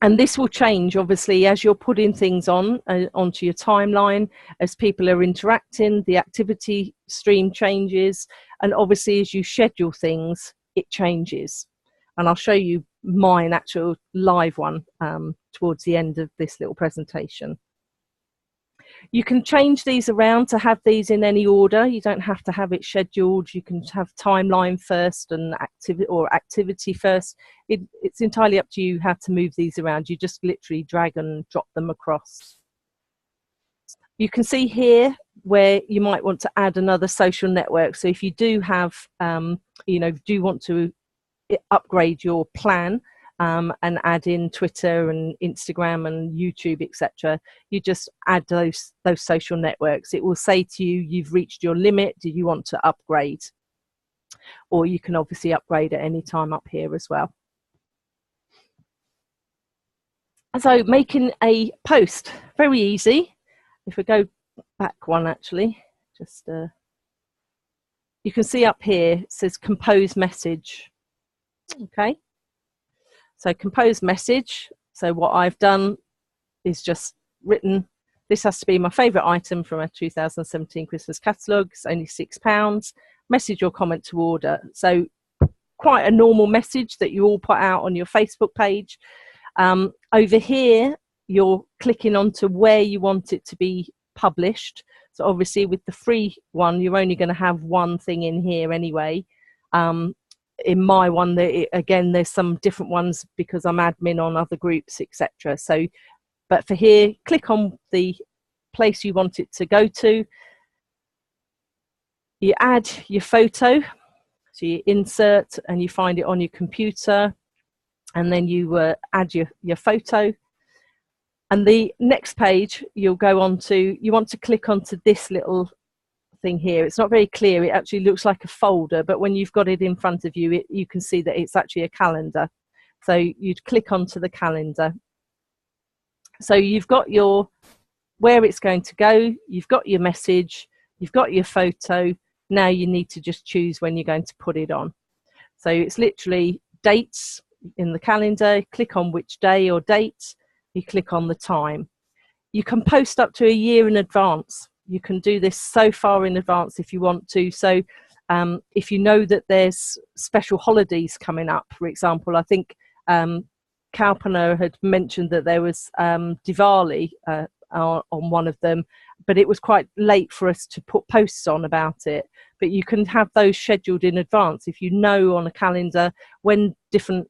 And this will change, obviously, as you're putting things on onto your timeline, as people are interacting, the activity stream changes, and obviously as you schedule things, it changes. And I'll show you mine actual live one towards the end of this little presentation. You can change these around to have these in any order. You don't have to have it scheduled. You can have timeline first and activity first. It's entirely up to you how to move these around. You just literally drag and drop them across. You can see here where you might want to add another social network. So if you do have, you know, do want to upgrade your plan, and add in Twitter and Instagram and YouTube, etc., you just add those social networks. It will say to you, you've reached your limit. Do you want to upgrade? Or you can obviously upgrade at any time up here as well. So making a post, very easy. If we go back one, actually, just you can see up here it says compose message. Okay. So compose message. So what I've done is just written, this has to be my favourite item from a 2017 Christmas catalogue. It's only £6. Message or comment to order. So quite a normal message that you all put out on your Facebook page. Over here, you're clicking onto where you want it to be published. So obviously with the free one, you're only going to have one thing in here anyway. In my one, again, there's some different ones because I'm admin on other groups, etc. So, but for here, click on the place you want it to go to. You add your photo, so you insert and you find it on your computer, and then you add your photo. And the next page you'll go on to, you want to click onto this little thing here. It's not very clear. It actually looks like a folder, but when you've got it in front of you, you can see that it's actually a calendar. So you'd click onto the calendar. So you've got your where it's going to go, you've got your message, you've got your photo. Now you need to just choose when you're going to put it on. So it's literally dates in the calendar, click on which day or date, you click on the time. You can post up to a year in advance. You can do this so far in advance if you want to. So if you know that there's special holidays coming up, for example, I think Kalpana had mentioned that there was Diwali on one of them, but it was quite late for us to put posts on about it. But you can have those scheduled in advance if you know on a calendar when different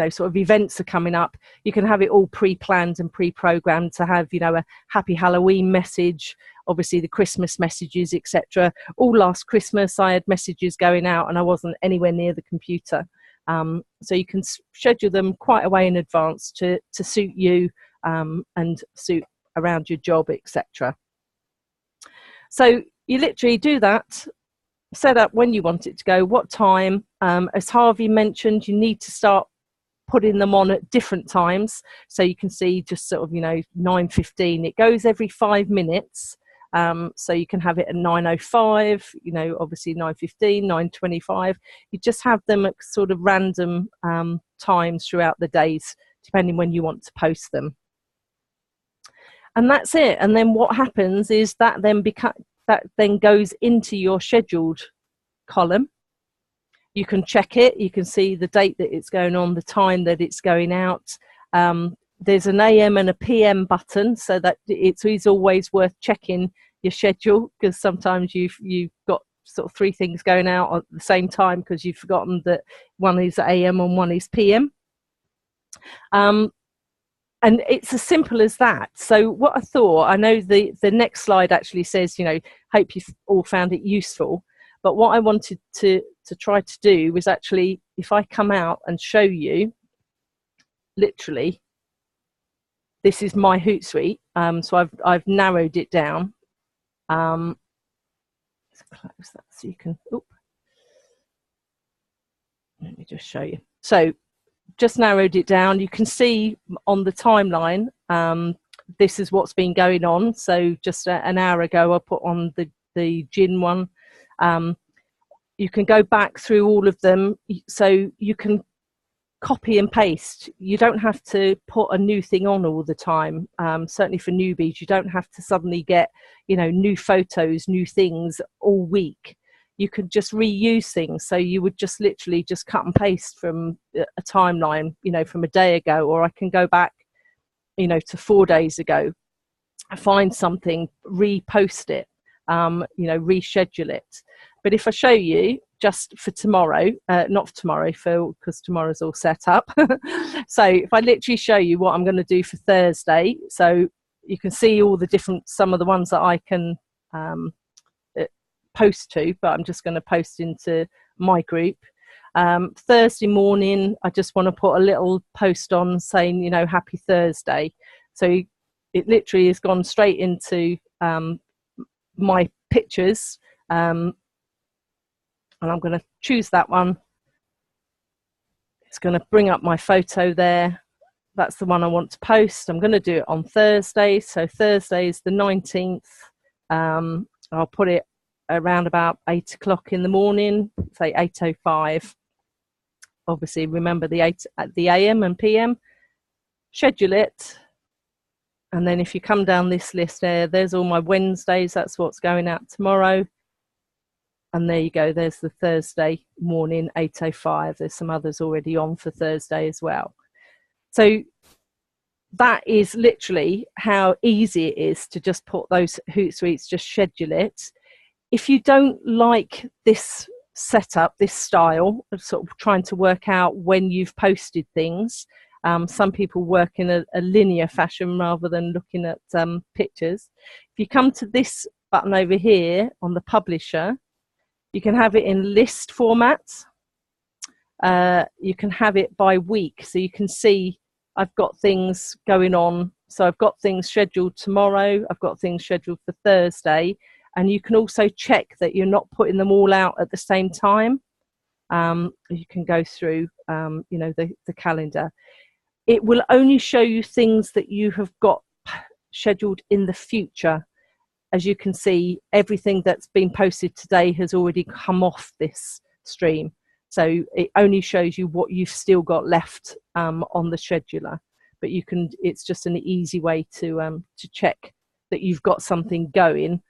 sort of events are coming up. You can have it all pre-planned and pre-programmed to have, a happy Halloween message, obviously the Christmas messages, etc. All last Christmas I had messages going out and I wasn't anywhere near the computer. So you can schedule them quite a way in advance to suit you and suit around your job, etc. So you literally do that, set up when you want it to go, what time. As Harvey mentioned, you need to start putting them on at different times, so you can see just sort of 9:15. It goes every 5 minutes, so you can have it at 9:05, obviously 9:15, 9:25. You just have them at sort of random times throughout the days, depending when you want to post them. And that's it. And then what happens is that then goes into your scheduled column. You can check it, you can see the date that it's going on, the time that it's going out. There's an AM and a PM button, so that it's always worth checking your schedule, because sometimes you've got sort of 3 things going out at the same time because you've forgotten that one is AM and one is PM. And it's as simple as that. So what I thought, I know the next slide actually says, hope you've all found it useful. But what I wanted to try to do was actually, if I come out and show you, literally, this is my Hootsuite. So I've narrowed it down. Let's close that so you can, let me just show you. So just narrowed it down. You can see on the timeline, this is what's been going on. So just an hour ago, I put on the gin one. You can go back through all of them, so you can copy and paste. You don't have to put a new thing on all the time. Certainly for newbies, you don't have to suddenly get new photos, new things all week. You could just reuse things. So you would just literally just cut and paste from a timeline, from a day ago, or I can go back to 4 days ago, find something, repost it, reschedule it. But if I show you just for tomorrow, not for tomorrow, because tomorrow's all set up. So if I literally show you what I'm going to do for Thursday, so you can see all the some of the ones that I can post to, but I'm just going to post into my group. Thursday morning, I just want to put a little post on saying, happy Thursday. So it literally has gone straight into my pictures. And I'm going to choose that one. It's going to bring up my photo there. That's the one I want to post. I'm going to do it on Thursday. So Thursday is the 19th. I'll put it around about 8 o'clock in the morning, say 8:05. Obviously, remember the AM and PM. Schedule it. And then if you come down this list there's all my Wednesdays. That's what's going out tomorrow. And there you go, there's the Thursday morning, 8:05. There's some others already on for Thursday as well. So that is literally how easy it is to just put those Hootsuites, just schedule it. If you don't like this setup, this style of sort of trying to work out when you've posted things, some people work in a linear fashion rather than looking at pictures. If you come to this button over here on the publisher, you can have it in list format. You can have it by week. So you can see I've got things going on. So I've got things scheduled tomorrow. I've got things scheduled for Thursday. And you can also check that you're not putting them all out at the same time. You can go through, the calendar. It will only show you things that you have got scheduled in the future. As you can see, everything that's been posted today has already come off this stream. So it only shows you what you've still got left on the scheduler. But it's just an easy way to check that you've got something going.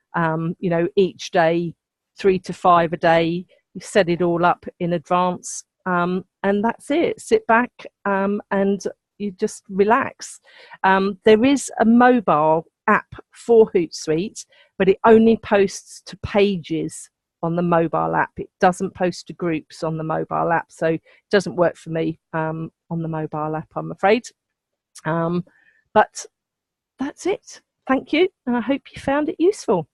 Each day, 3 to 5 a day. You set it all up in advance, and that's it. Sit back and you just relax. There is a mobile app for Hootsuite, but it only posts to pages on the mobile app. It doesn't post to groups on the mobile app, so it doesn't work for me on the mobile app, I'm afraid. But that's it. Thank you, and I hope you found it useful.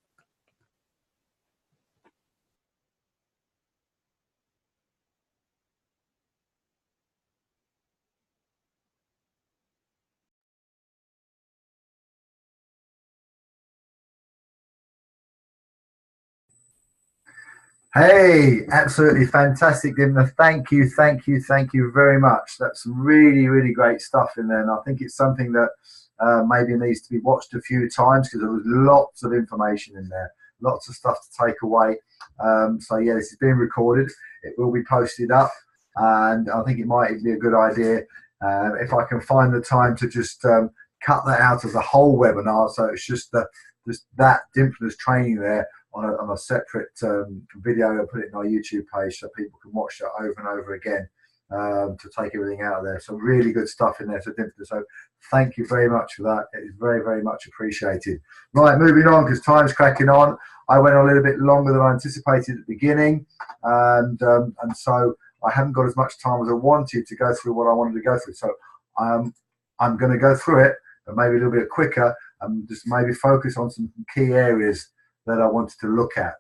Hey, absolutely fantastic, Dympna. Thank you very much. That's really, really great stuff in there. And I think it's something that maybe needs to be watched a few times, because there was lots of information in there, lots of stuff to take away. So yeah, this is being recorded. It will be posted up, and I think it might be a good idea if I can find the time to just cut that out of the whole webinar. So it's just that Dympna's training there on a separate video. I'll put it in our YouTube page so people can watch that over and over again to take everything out of there. So really good stuff in there. So thank you very much for that. It is very, very much appreciated. Right, moving on, because time's cracking on. I went a little bit longer than I anticipated at the beginning, and so I haven't got as much time as I wanted to go through what I wanted to go through. So I'm going to go through it, but maybe a little bit quicker, and just maybe focus on some key areas that I wanted to look at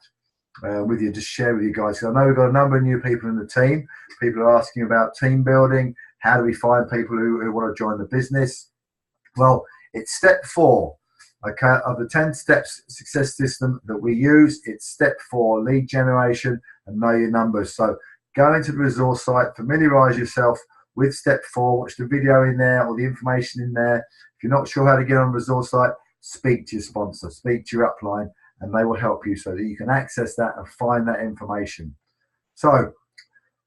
with you, just share with you guys. So I know we've got a number of new people in the team. People are asking about team building. How do we find people who want to join the business? Well, it's step 4, okay, of the 10 steps success system that we use. It's step 4, lead generation and know your numbers. So go into the resource site, familiarize yourself with step 4, watch the video in there or the information in there. If you're not sure how to get on the resource site, speak to your sponsor, speak to your upline, and they will help you so that you can access that and find that information. So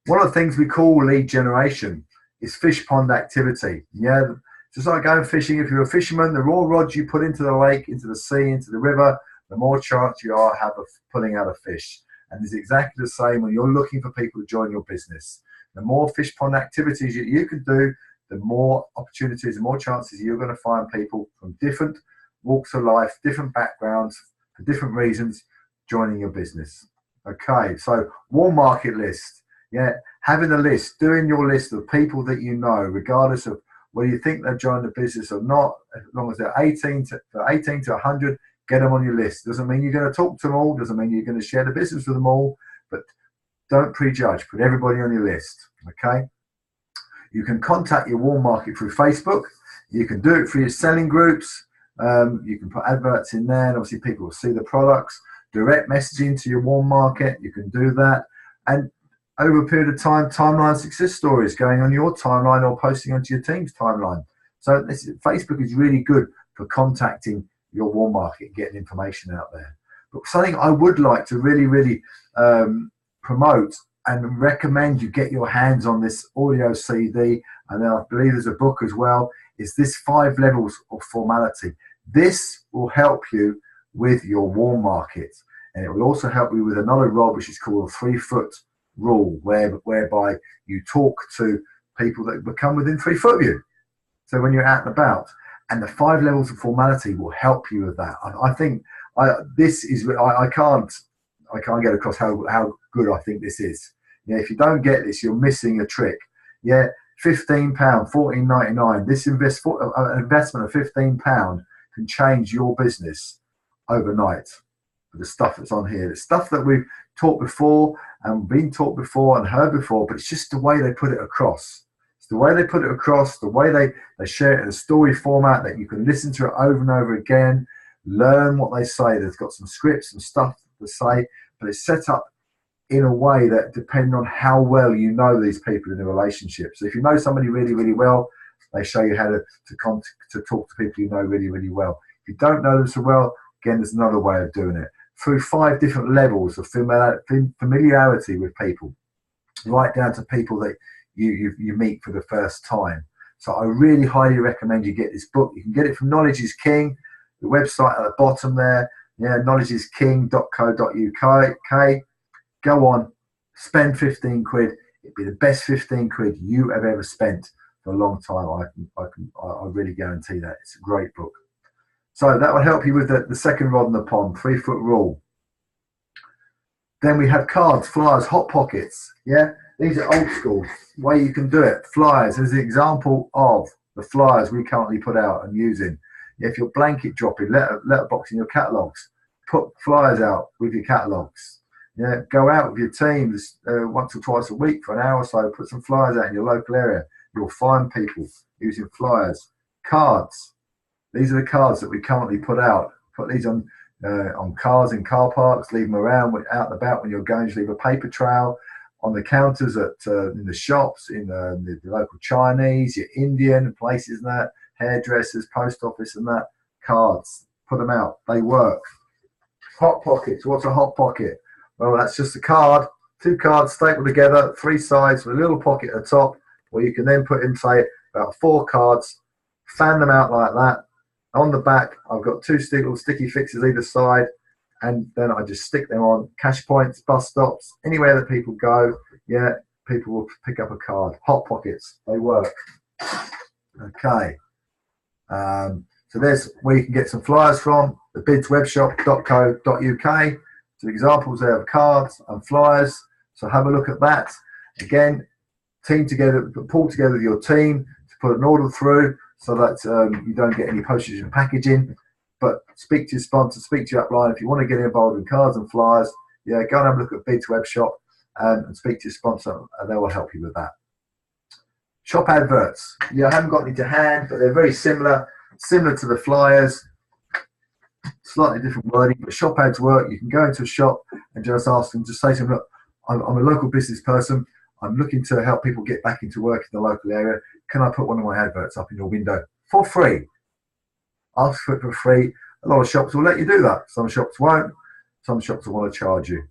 one of the things we call lead generation is fish pond activity. Yeah, just like going fishing. If you're a fisherman, the more rods you put into the lake, into the sea, into the river, the more chance you are have of pulling out a fish. And it's exactly the same when you're looking for people to join your business. The more fish pond activities you can do, the more opportunities, the more chances you're going to find people from different walks of life, different backgrounds, for different reasons, joining your business. Okay, so warm market list. Yeah, having a list, doing your list of people that you know, regardless of whether you think they've joined the business or not, as long as they're 18 to 100, get them on your list. Doesn't mean you're going to talk to them all, doesn't mean you're going to share the business with them all, but don't prejudge. Put everybody on your list, okay? You can contact your warm market through Facebook. You can do it through your selling groups. You can put adverts in there, and obviously people will see the products. Direct messaging to your warm market, you can do that. And over a period of time, timeline success stories going on your timeline or posting onto your team's timeline. So Facebook is really good for contacting your warm market, getting information out there. But something I would like to really promote and recommend you get your hands on this audio CD, and then I believe there's a book as well, is this 5 levels of formality. This will help you with your warm market, and it will also help you with another role which is called a 3-foot rule, whereby you talk to people that become within 3 foot of you. So when you're out and about, and the 5 levels of formality will help you with that. I think this is, I can't get across how good I think this is. Yeah, if you don't get this, you're missing a trick. Yeah, £15, $14.99. This investment of £15 can change your business overnight. The stuff that's on here, the stuff that we've taught before and been taught before and heard before, but it's just the way they put it across. It's the way they put it across, the way they share it in a story format that you can listen to it over and over again, learn what they say. They've got some scripts and stuff to say, but it's set up in a way that depending on how well you know these people in the relationship. So if you know somebody really well, they show you how to talk to people you know really well. If you don't know them so well, again, there's another way of doing it. Through 5 different levels of familiarity with people, right down to people that you meet for the first time. So I really highly recommend you get this book. You can get it from Knowledge is King, the website at the bottom there. Yeah, knowledgeisking.co.uk. Go on, spend 15 quid. It'd be the best 15 quid you have ever spent for a long time. I really guarantee that. It's a great book. So that will help you with the second rod in the pond, 3-foot rule. Then we have cards, flyers, hot pockets. Yeah, these are old school way you can do it. Flyers is an example of the flyers we currently put out and using. If you're blanket dropping, letterboxing your catalogs, put flyers out with your catalogs. Yeah, go out with your teams once or twice a week for an hour or so. Put some flyers out in your local area. You'll find people using flyers. Cards. These are the cards that we currently put out. Put these on cars in car parks. Leave them around out and about when you're going. Just leave a paper trail on the counters in the shops, in the local Chinese, your Indian places and that, hairdressers, post office and that. Cards. Put them out. They work. Hot pockets. What's a hot pocket? Well, that's just a card, 2 cards stapled together, 3 sides with a little pocket at the top, where you can then put in, say, about 4 cards, fan them out like that. On the back, I've got 2 little sticky fixes either side, and then I just stick them on cash points, bus stops, anywhere that people go. Yeah, people will pick up a card. Hot pockets, they work. Okay. So there's where you can get some flyers from, the bidswebshop.co.uk. So examples there of cards and flyers. So have a look at that. Again, pull together with your team to put an order through so that you don't get any postage and packaging. But speak to your sponsor, speak to your upline. If you want to get involved in cards and flyers, yeah, go and have a look at Bids Webshop and speak to your sponsor, and they will help you with that. Shop adverts. Yeah, I haven't got any to hand, but they're very similar to the flyers. Slightly different wording, but shop ads work. You can go into a shop and just ask them, just say to them, look, I'm a local business person. I'm looking to help people get back into work in the local area. Can I put one of my adverts up in your window for free? Ask for it for free. A lot of shops will let you do that. Some shops won't. Some shops will want to charge you.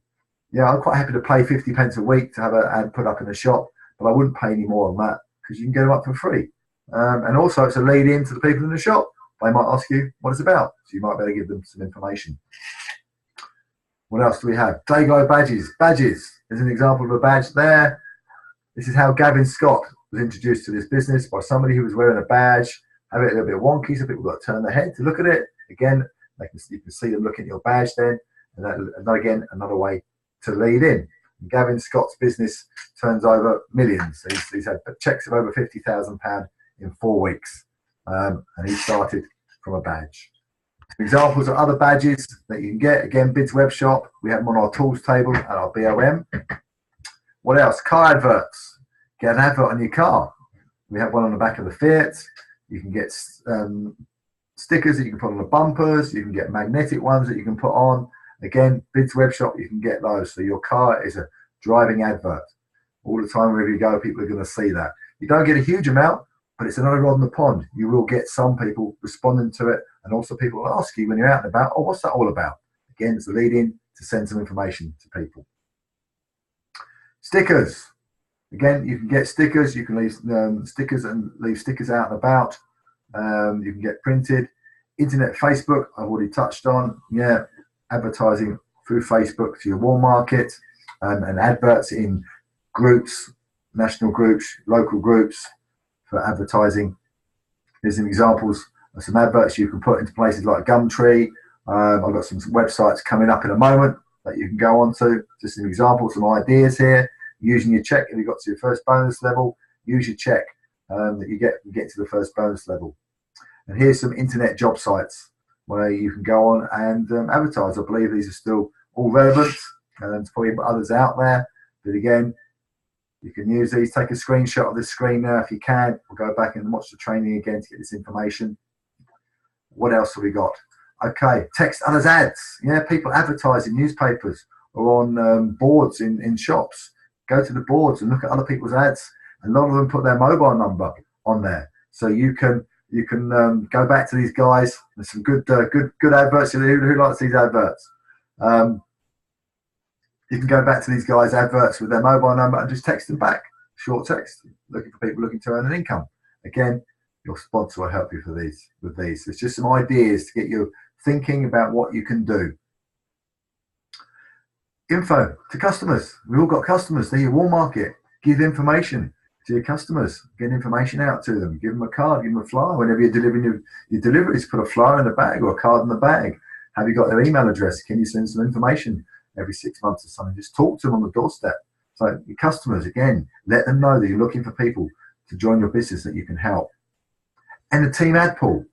Yeah, I'm quite happy to pay 50 pence a week to have an ad put up in a shop, but I wouldn't pay any more than that because you can get them up for free. And also it's a lead in to the people in the shop. They might ask you what it's about, so you might better give them some information. What else do we have? Dayglow badges. Badges. There's an example of a badge there. This is how Gavin Scott was introduced to this business, by somebody who was wearing a badge. Have it a little bit wonky, so people got to turn their head to look at it. Again, you can see them looking at your badge then, and that, again, another way to lead in. And Gavin Scott's business turns over millions. He's had checks of over £50,000 in 4 weeks. And he started from a badge. Examples of other badges that you can get, again, Bids Web Shop. We have them on our tools table at our BOM. What else? Car adverts. Get an advert on your car. We have one on the back of the Fiat. You can get stickers that you can put on the bumpers. You can get magnetic ones that you can put on. Again, Bids Web Shop, you can get those. So your car is a driving advert. All the time wherever you go, people are going to see that. You don't get a huge amount, but it's another rod in the pond. You will get some people responding to it, and also people will ask you when you're out and about, oh, what's that all about? Again, it's a lead in to send some information to people. Stickers. Again, you can get stickers. You can leave stickers and leave stickers out and about. You can get printed. Internet, Facebook, I've already touched on. Yeah, advertising through Facebook to your warm market, and adverts in groups, national groups, local groups for advertising. Here's some examples of some adverts you can put into places like Gumtree. I've got some websites coming up in a moment that you can go on to. Just some examples, some ideas here. Using your check, if you got to your first bonus level, use your check that you get to the first bonus level. And here's some internet job sites where you can go on and advertise. I believe these are still all relevant, and there's probably others out there. But again, you can use these. Take a screenshot of this screen now if you can. We'll go back and watch the training again to get this information. What else have we got? Okay, text others ads. Yeah, people advertise in newspapers or on boards in shops. Go to the boards and look at other people's ads. A lot of them put their mobile number on there, so you can go back to these guys. There's some good adverts. Who likes these adverts? You can go back to these guys' adverts with their mobile number and just text them back. Short text, looking for people looking to earn an income. Again, your sponsor will help you with these. It's just some ideas to get you thinking about what you can do. Info to customers. We've all got customers. They're your warm market. Give information. to your customers, get information out to them, give them a card, give them a flyer. Whenever you're delivering your deliveries, put a flyer in the bag or a card in the bag. Have you got their email address? Can you send some information every 6 months or something? Just talk to them on the doorstep. So your customers, again, let them know that you're looking for people to join your business that you can help. And the team ad pool.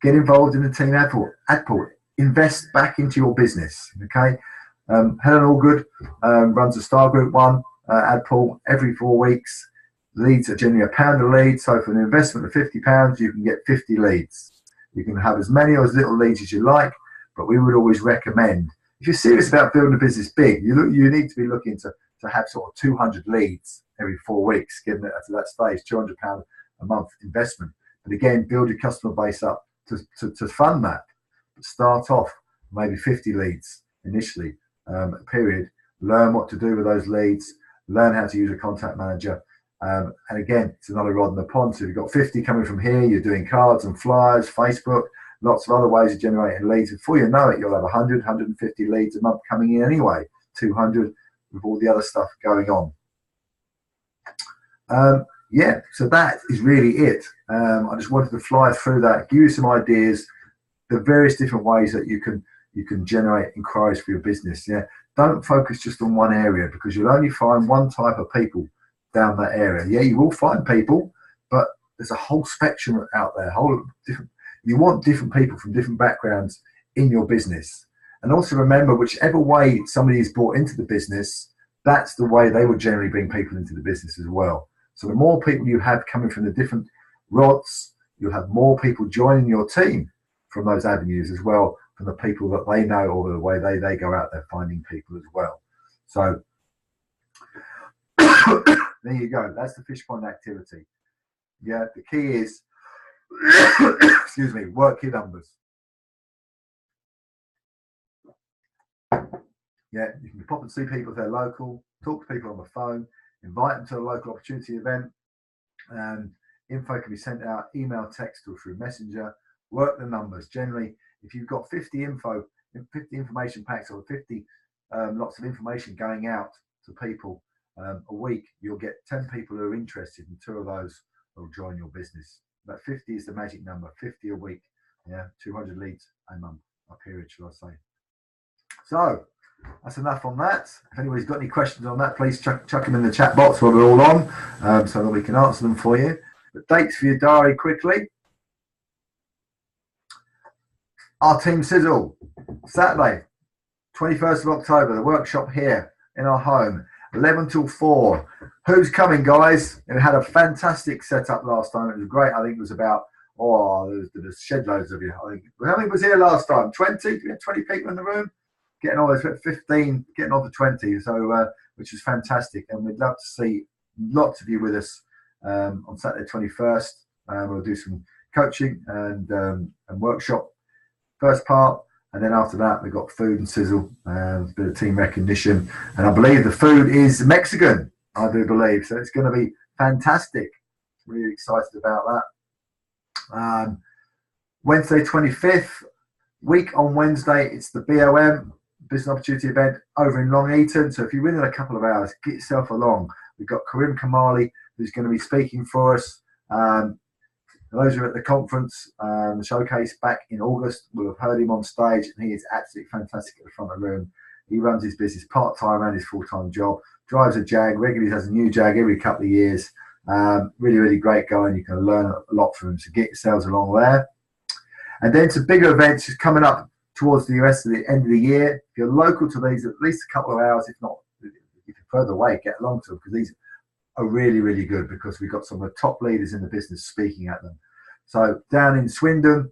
Get involved in the team ad pool. Invest back into your business, okay? Helen Allgood runs a Star Group 1 ad pool every 4 weeks. Leads are generally £1 a lead, so for an investment of £50, you can get 50 leads. You can have as many or as little leads as you like, but we would always recommend, if you're serious about building a business big, you need to be looking to have sort of 200 leads every 4 weeks, getting it to that stage, £200 a month investment. But again, build your customer base up to fund that. Start off maybe 50 leads initially, period. Learn what to do with those leads, learn how to use a contact manager. And again, it's another rod in the pond. So if you've got 50 coming from here, you're doing cards and flyers, Facebook, lots of other ways of generating leads. Before you know it, you'll have 100, 150 leads a month coming in anyway, 200 with all the other stuff going on. Yeah, so that is really it. I just wanted to fly through that, give you some ideas, the various different ways that you can generate inquiries for your business. Yeah, don't focus just on one area, because you'll only find one type of people down that area. Yeah, you will find people, but there's a whole spectrum out there. You want different people from different backgrounds in your business. And also remember, whichever way somebody is brought into the business, that's the way they will generally bring people into the business as well. So the more people you have coming from the different rods, you'll have more people joining your team from those avenues as well, from the people that they know or the way they go out there finding people as well. So there you go. That's the fish pond activity. Yeah, the key is, excuse me, work your numbers. Yeah, you can pop and see people if they're local, talk to people on the phone, invite them to a local opportunity event, and info can be sent out, email, text, or through Messenger. Work the numbers. Generally, if you've got 50 information packs or 50 lots of information going out to people a week, you'll get 10 people who are interested, and 2 of those will join your business. That 50 is the magic number, 50 a week. Yeah, 200 leads a month, a period, should I say. So that's enough on that. If anybody's got any questions on that, please chuck them in the chat box while we're all on, so that we can answer them for you. But dates for your diary quickly. Our Team Sizzle, Saturday, 21st of October, the workshop here in our home, 11 till 4. Who's coming, guys? We had a fantastic setup last time. It was great. I think it was about, there's shed loads of you. I think, how many was here last time? 20? We had 20 people in the room? Getting on, 15, getting on to 20, so which is fantastic, and we'd love to see lots of you with us on Saturday 21st. We'll do some coaching and workshop first part, and then after that we've got food and sizzle, a bit of team recognition, and I believe the food is Mexican, I do believe, so it's going to be fantastic. Really excited about that. Wednesday 25th, week on Wednesday, it's the BOM, Business Opportunity Event, over in Long Eaton. So if you're within a couple of hours, get yourself along. We've got Karim Kamali, who's going to be speaking for us. Those who are at the conference, the showcase back in August, will have heard him on stage, and he is absolutely fantastic at the front of the room. He runs his business part-time and his full-time job, drives a Jag, regularly has a new Jag every couple of years. Really, really great guy, and you can learn a lot from him, so get yourselves along there. And then some bigger events coming up towards the rest of the end of the year. If you're local to these, at least a couple of hours, if not, if you're further away, get along to them, because these are really, really good, because we've got some of the top leaders in the business speaking at them. So down in Swindon,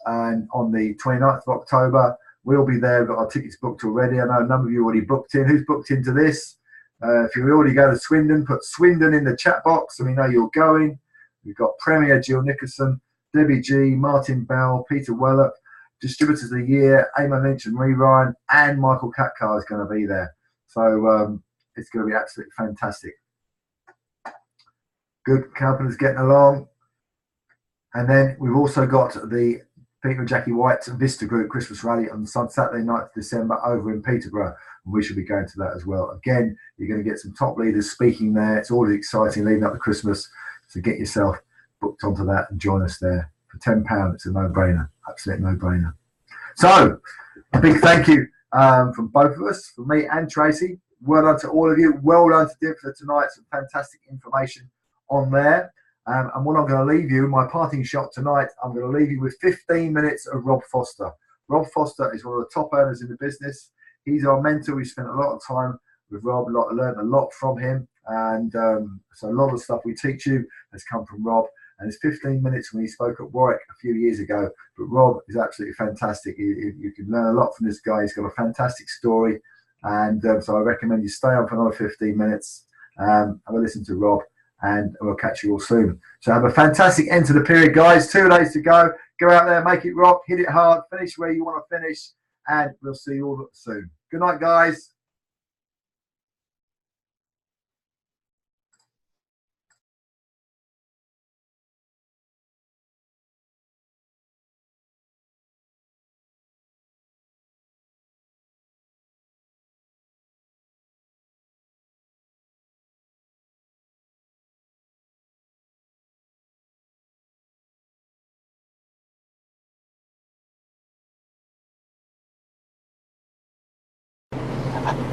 and on the 29th of October, we'll be there. We've got our tickets booked already. I know a number of you already booked in. Who's booked into this? If you already go to Swindon, put Swindon in the chat box so we know you're going. We've got Premier Jill Nicholson, Debbie G, Martin Bell, Peter Wellop, Distributors of the Year, Eamon Lynch and Marie Ryan, and Michael Katkar is going to be there. So it's going to be absolutely fantastic. Good companies getting along. And then we've also got the Peter and Jackie White's Vista Group Christmas Rally on Saturday, 9th of December over in Peterborough. and we should be going to that as well. Again, you're going to get some top leaders speaking there. It's always exciting leading up to Christmas, so get yourself booked onto that and join us there. For £10, it's a no-brainer, absolute no-brainer. So, a big thank you from both of us, from me and Tracy. Well done to all of you. Well done to Dympna tonight. Some fantastic information on there. And what I'm going to leave you, my parting shot tonight, I'm going to leave you with 15 minutes of Rob Foster. Rob Foster is one of the top earners in the business. He's our mentor. We spent a lot of time with Rob, learned a lot from him. And so a lot of the stuff we teach you has come from Rob. And it's 15 minutes when he spoke at Warwick a few years ago. But Rob is absolutely fantastic. You can learn a lot from this guy. He's got a fantastic story. And so I recommend you stay on for another 15 minutes. Have a listen to Rob. And we'll catch you all soon. So have a fantastic end to the period, guys. 2 days to go. Go out there, make it rock, hit it hard, finish where you want to finish. And we'll see you all soon. Good night, guys.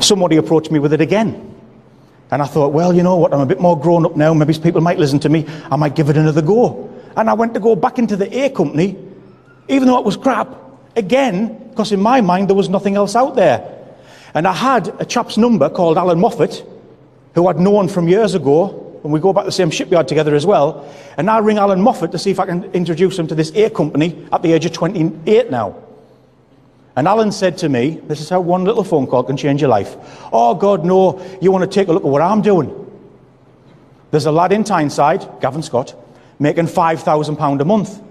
Somebody approached me with it again. And I thought, well, you know what, I'm a bit more grown up now, maybe people might listen to me, I might give it another go. And I went to go back into the A company, even though it was crap, again, because in my mind there was nothing else out there. And I had a chap's number called Alan Moffat, who I'd known from years ago, and we go back to the same shipyard together as well. And I ring Alan Moffat to see if I can introduce him to this A company at the age of 28 now. And Alan said to me, this is how one little phone call can change your life. Oh God, no, you want to take a look at what I'm doing. There's a lad in Tyneside, Gavin Scott, making £5,000 a month.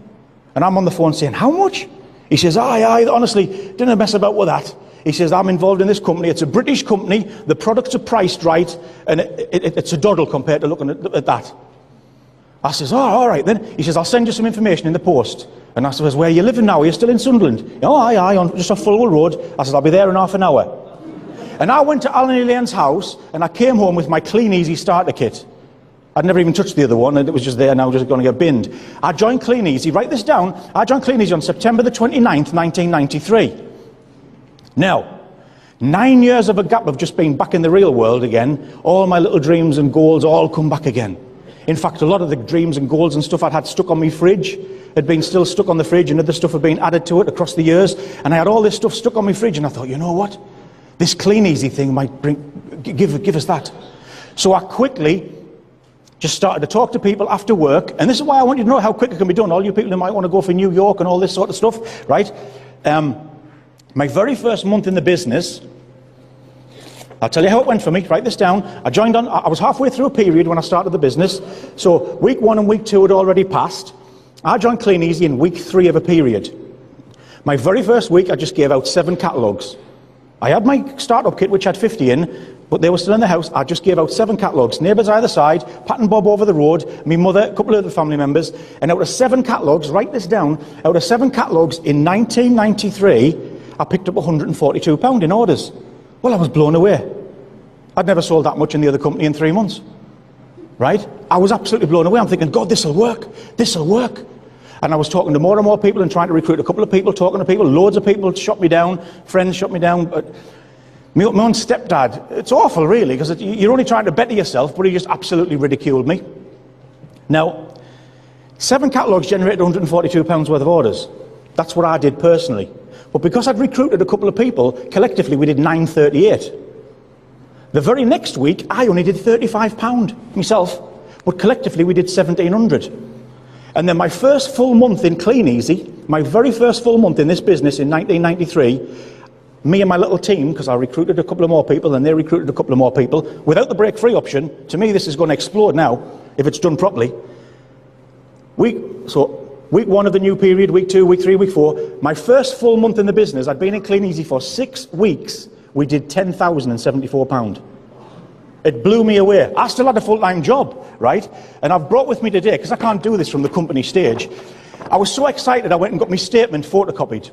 And I'm on the phone saying, how much? He says, I honestly didn't mess about with that. He says, I'm involved in this company. It's a British company. The products are priced right. And it's a doddle compared to looking at that. I says, oh, all right then. He says, I'll send you some information in the post. And I says, where are you living now? Are you still in Sunderland? Oh, aye, on just off Fulwell Road. I says, I'll be there in half an hour. And I went to Alan Elaine's house, and I came home with my Clean Easy starter kit. I'd never even touched the other one, and it was just there now, just going to get binned. I joined Clean Easy, write this down, I joined Clean Easy on September the 29th, 1993. Now, 9 years of a gap of just being back in the real world again, all my little dreams and goals all come back again. In fact, a lot of the dreams and goals and stuff I'd had stuck on my fridge had been still stuck on the fridge, and other stuff had been added to it across the years, and I had all this stuff stuck on my fridge, and I thought, you know what? This Clean Easy thing might give us that. So I quickly just started to talk to people after work, and this is why I want you to know how quick it can be done. All you people who might want to go for New York and all this sort of stuff, right? My very first month in the business, I'll tell you how it went for me. Write this down. I was halfway through a period when I started the business. So week 1 and week 2 had already passed. I joined Clean Easy in week 3 of a period. My very first week, I just gave out 7 catalogues. I had my startup kit, which had 50 in, but they were still in the house. I just gave out 7 catalogues. Neighbours either side, Pat and Bob over the road, my mother, a couple of other family members. And out of 7 catalogues, write this down, out of 7 catalogues in 1993, I picked up £142 in orders. Well, I was blown away. I'd never sold that much in the other company in 3 months. Right? I was absolutely blown away. I'm thinking, God, this'll work. This'll work. And I was talking to more and more people and trying to recruit a couple of people, talking to people. Loads of people shot me down. Friends shot me down. But my own stepdad, it's awful, really, because you're only trying to better yourself, but he just absolutely ridiculed me. Now, 7 catalogues generated £142 worth of orders. That's what I did personally. But because I'd recruited a couple of people, collectively we did 938. The very next week, I only did £35 myself, but collectively we did 1,700. And then my first full month in Clean Easy, my very first full month in this business in 1993, me and my little team, because I recruited a couple of more people and they recruited a couple of more people, without the break-free option, to me this is going to explode now, if it's done properly. Week 1 of the new period, week 2, week 3, week 4, my first full month in the business, I'd been in Clean Easy for 6 weeks, we did £10,074. It blew me away. I still had a full-time job, right? And I've brought with me today, because I can't do this from the company stage, I was so excited I went and got my statement photocopied.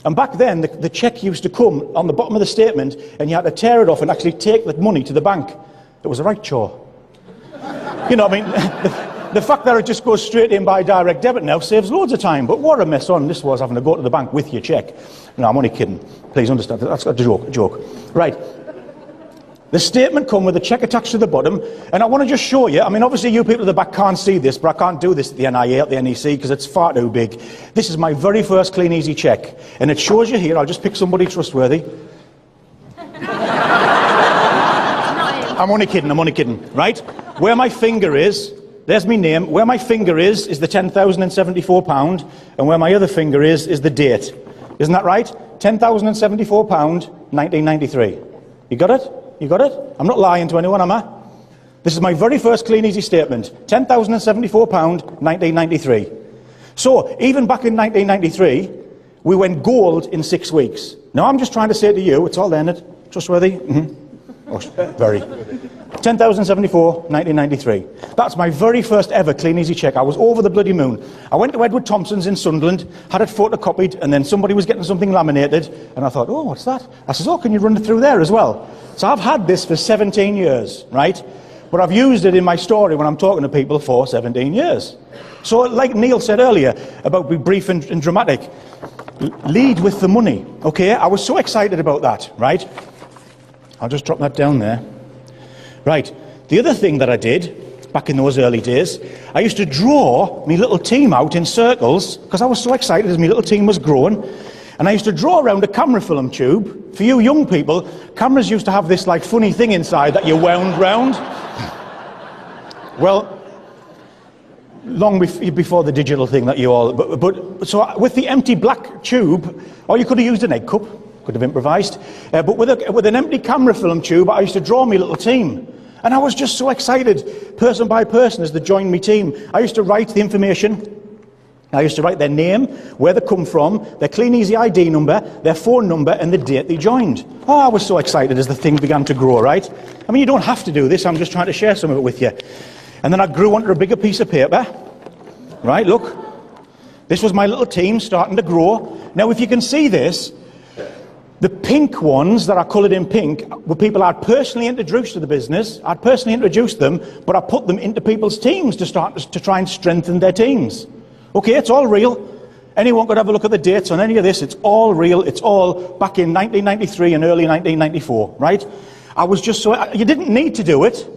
And back then, the cheque used to come on the bottom of the statement, and you had to tear it off and actually take the money to the bank. It was a right chore. You know, I mean, the fact that it just goes straight in by direct debit now saves loads of time. But what a mess on this was, having to go to the bank with your cheque. No, I'm only kidding. Please understand, that's a joke. Right. The statement come with a cheque attached to the bottom, and I want to just show you. I mean, obviously you people at the back can't see this, but I can't do this at the NIA, at the NEC, because it's far too big. This is my very first Clean Easy cheque, and it shows you here. I'll just pick somebody trustworthy. I'm only kidding, right? Where my finger is, there's my name. Where my finger is the £10,074, and where my other finger is the date. Isn't that right? £10,074, 1993. You got it? You got it? I'm not lying to anyone, am I? This is my very first Clean Easy statement. £10,074, 1993. So, even back in 1993, we went gold in 6 weeks. Now, I'm just trying to say to you, it's all there, isn't it? Trustworthy? Oh, very. £10,074, 1993. That's my very first ever Clean Easy cheque. I was over the bloody moon. I went to Edward Thompson's in Sunderland, had it photocopied, and then somebody was getting something laminated, and I thought, oh, what's that? I says, oh, can you run it through there as well? So I've had this for 17 years, right? But I've used it in my story when I'm talking to people for 17 years. So like Neil said earlier, about being brief and dramatic, lead with the money, okay? I was so excited about that, right? I'll just drop that down there. Right, the other thing that I did back in those early days, I used to draw my little team out in circles, because I was so excited as my little team was growing, and I used to draw around a camera film tube. For you young people, cameras used to have this like funny thing inside that you wound round. Well, long before the digital thing that you all, but so with the empty black tube, or you could have used an egg cup, could have improvised, but with an empty camera film tube, I used to draw my little team. And I was just so excited, person by person, as they joined my team. I used to write the information. I used to write their name, where they come from, their Clean Easy ID number, their phone number, and the date they joined. Oh, I was so excited as the thing began to grow, right? I mean, you don't have to do this. I'm just trying to share some of it with you. And then I grew onto a bigger piece of paper. Right, look. This was my little team starting to grow. Now, if you can see this, the pink ones that are coloured in pink were people I'd personally introduced to the business. I'd personally introduced them, but I put them into people's teams to try and strengthen their teams. Okay, it's all real. Anyone could have a look at the dates on any of this. It's all real. It's all back in 1993 and early 1994, right? I was just so... You didn't need to do it.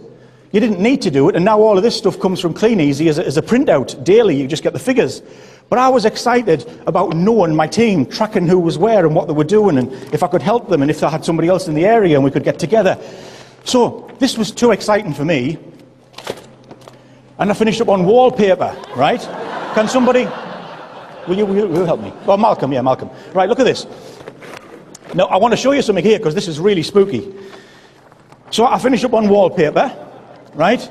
You didn't need to do it, and now all of this stuff comes from Clean Easy as a printout daily. You just get the figures. But I was excited about knowing my team, tracking who was where and what they were doing, and if I could help them, and if I had somebody else in the area and we could get together. So this was too exciting for me, and I finished up on wallpaper, right? Can somebody... Will you help me? Oh, Malcolm, yeah, Malcolm. Right, look at this. Now, I want to show you something here, because this is really spooky. So I finished up on wallpaper, right?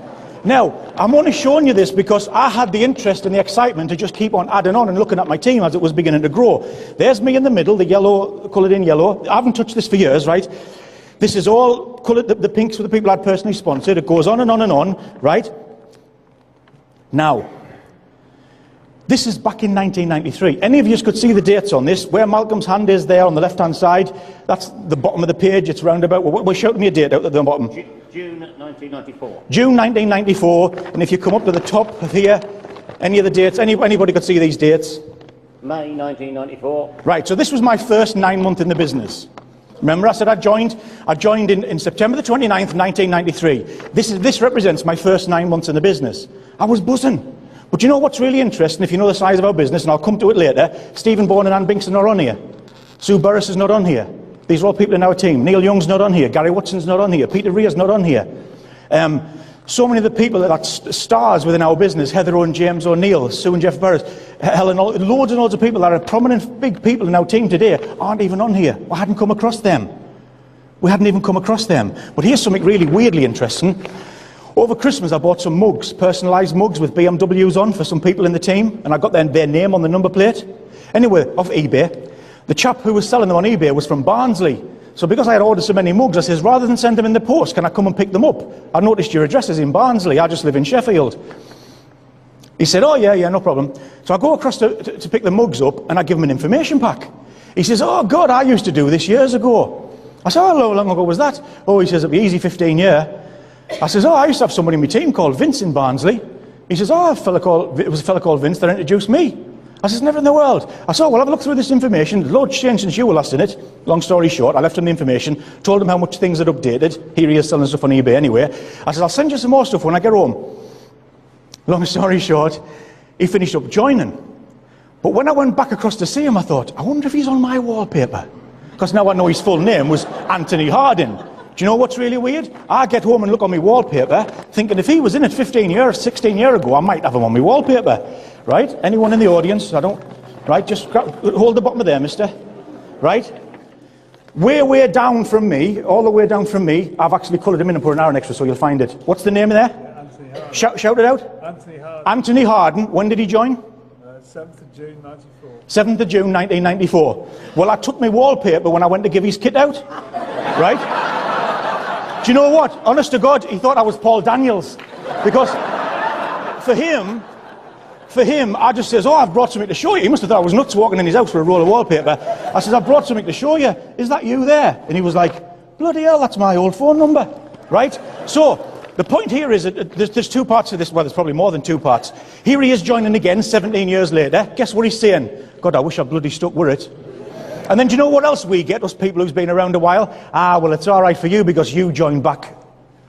Now, I'm only showing you this because I had the interest and the excitement to just keep on adding on and looking at my team as it was beginning to grow. There's me in the middle, the yellow, coloured in yellow. I haven't touched this for years, right? This is all coloured, the pinks for the people I'd personally sponsored. It goes on and on and on, right? Now, this is back in 1993. Any of you could see the dates on this. Where Malcolm's hand is there on the left-hand side, that's the bottom of the page. It's roundabout. We're shouting me a date out at the bottom. June 1994. June 1994. And if you come up to the top of here, any of the dates, anybody could see these dates? May 1994. Right, so this was my first 9 month in the business. Remember I said I joined in September the 29th, 1993. This represents my first 9 months in the business. I was buzzing. But you know what's really interesting, if you know the size of our business, and I'll come to it later, Stephen Bourne and Anne Binks are not on here. Sue Burris is not on here. These are all people in our team. Neil Young's not on here. Gary Watson's not on here. Peter Rea's not on here. So many of the people that are stars within our business, Heather Owen, James O'Neill, Sue and Jeff Burris, Helen, loads and loads of people that are prominent big people in our team today aren't even on here. I hadn't come across them. We hadn't even come across them. But here's something really weirdly interesting. Over Christmas, I bought some mugs, personalised mugs with BMWs on for some people in the team, and I got their name on the number plate. Anyway, off eBay. The chap who was selling them on eBay was from Barnsley. So because I had ordered so many mugs, I says, rather than send them in the post, can I come and pick them up? I noticed your address is in Barnsley. I just live in Sheffield. He said, oh, yeah, no problem. So I go across to pick the mugs up, and I give him an information pack. He says, oh God, I used to do this years ago. I said, how long ago was that? Oh, he says, it'll be easy 15 years. I says, oh, I used to have somebody in my team called Vince in Barnsley. He says, oh, it was a fella called Vince that introduced me. I says, never in the world. I said, oh, well, have a look through this information. Loads changed since you were last in it. Long story short, I left him the information, told him how much things had updated. Here he is selling stuff on eBay anyway. I said, I'll send you some more stuff when I get home. Long story short, he finished up joining. But when I went back across to see him, I thought, I wonder if he's on my wallpaper. Because now I know his full name was Anthony Harding. Do you know what's really weird? I get home and look on my wallpaper, thinking if he was in it 15 years, 16 years ago, I might have him on my wallpaper. Right? Anyone in the audience? I don't... Right? Just hold the bottom of there, mister. Right? Way down from me, all the way down from me, I've actually coloured him in and put an arrow extra so you'll find it. What's the name of there? Yeah, Anthony Harding. Shout it out. Anthony Harding. Anthony Harding. When did he join? 7th of June 94. 7th of June 1994. Well, I took my wallpaper when I went to give his kit out. Right? Do you know what? Honest to God, he thought I was Paul Daniels. Because for him, I just says, oh, I've brought something to show you. He must have thought I was nuts walking in his house for a roll of wallpaper. I says, I've brought something to show you. Is that you there? And he was like, bloody hell, that's my old phone number. Right? So, the point here is that there's two parts to this. Well, there's probably more than two parts. Here he is joining again 17 years later. Guess what he's saying? God, I wish I bloody stuck with it. And then do you know what else we get, us people who's been around a while? Ah, well, it's all right for you because you joined back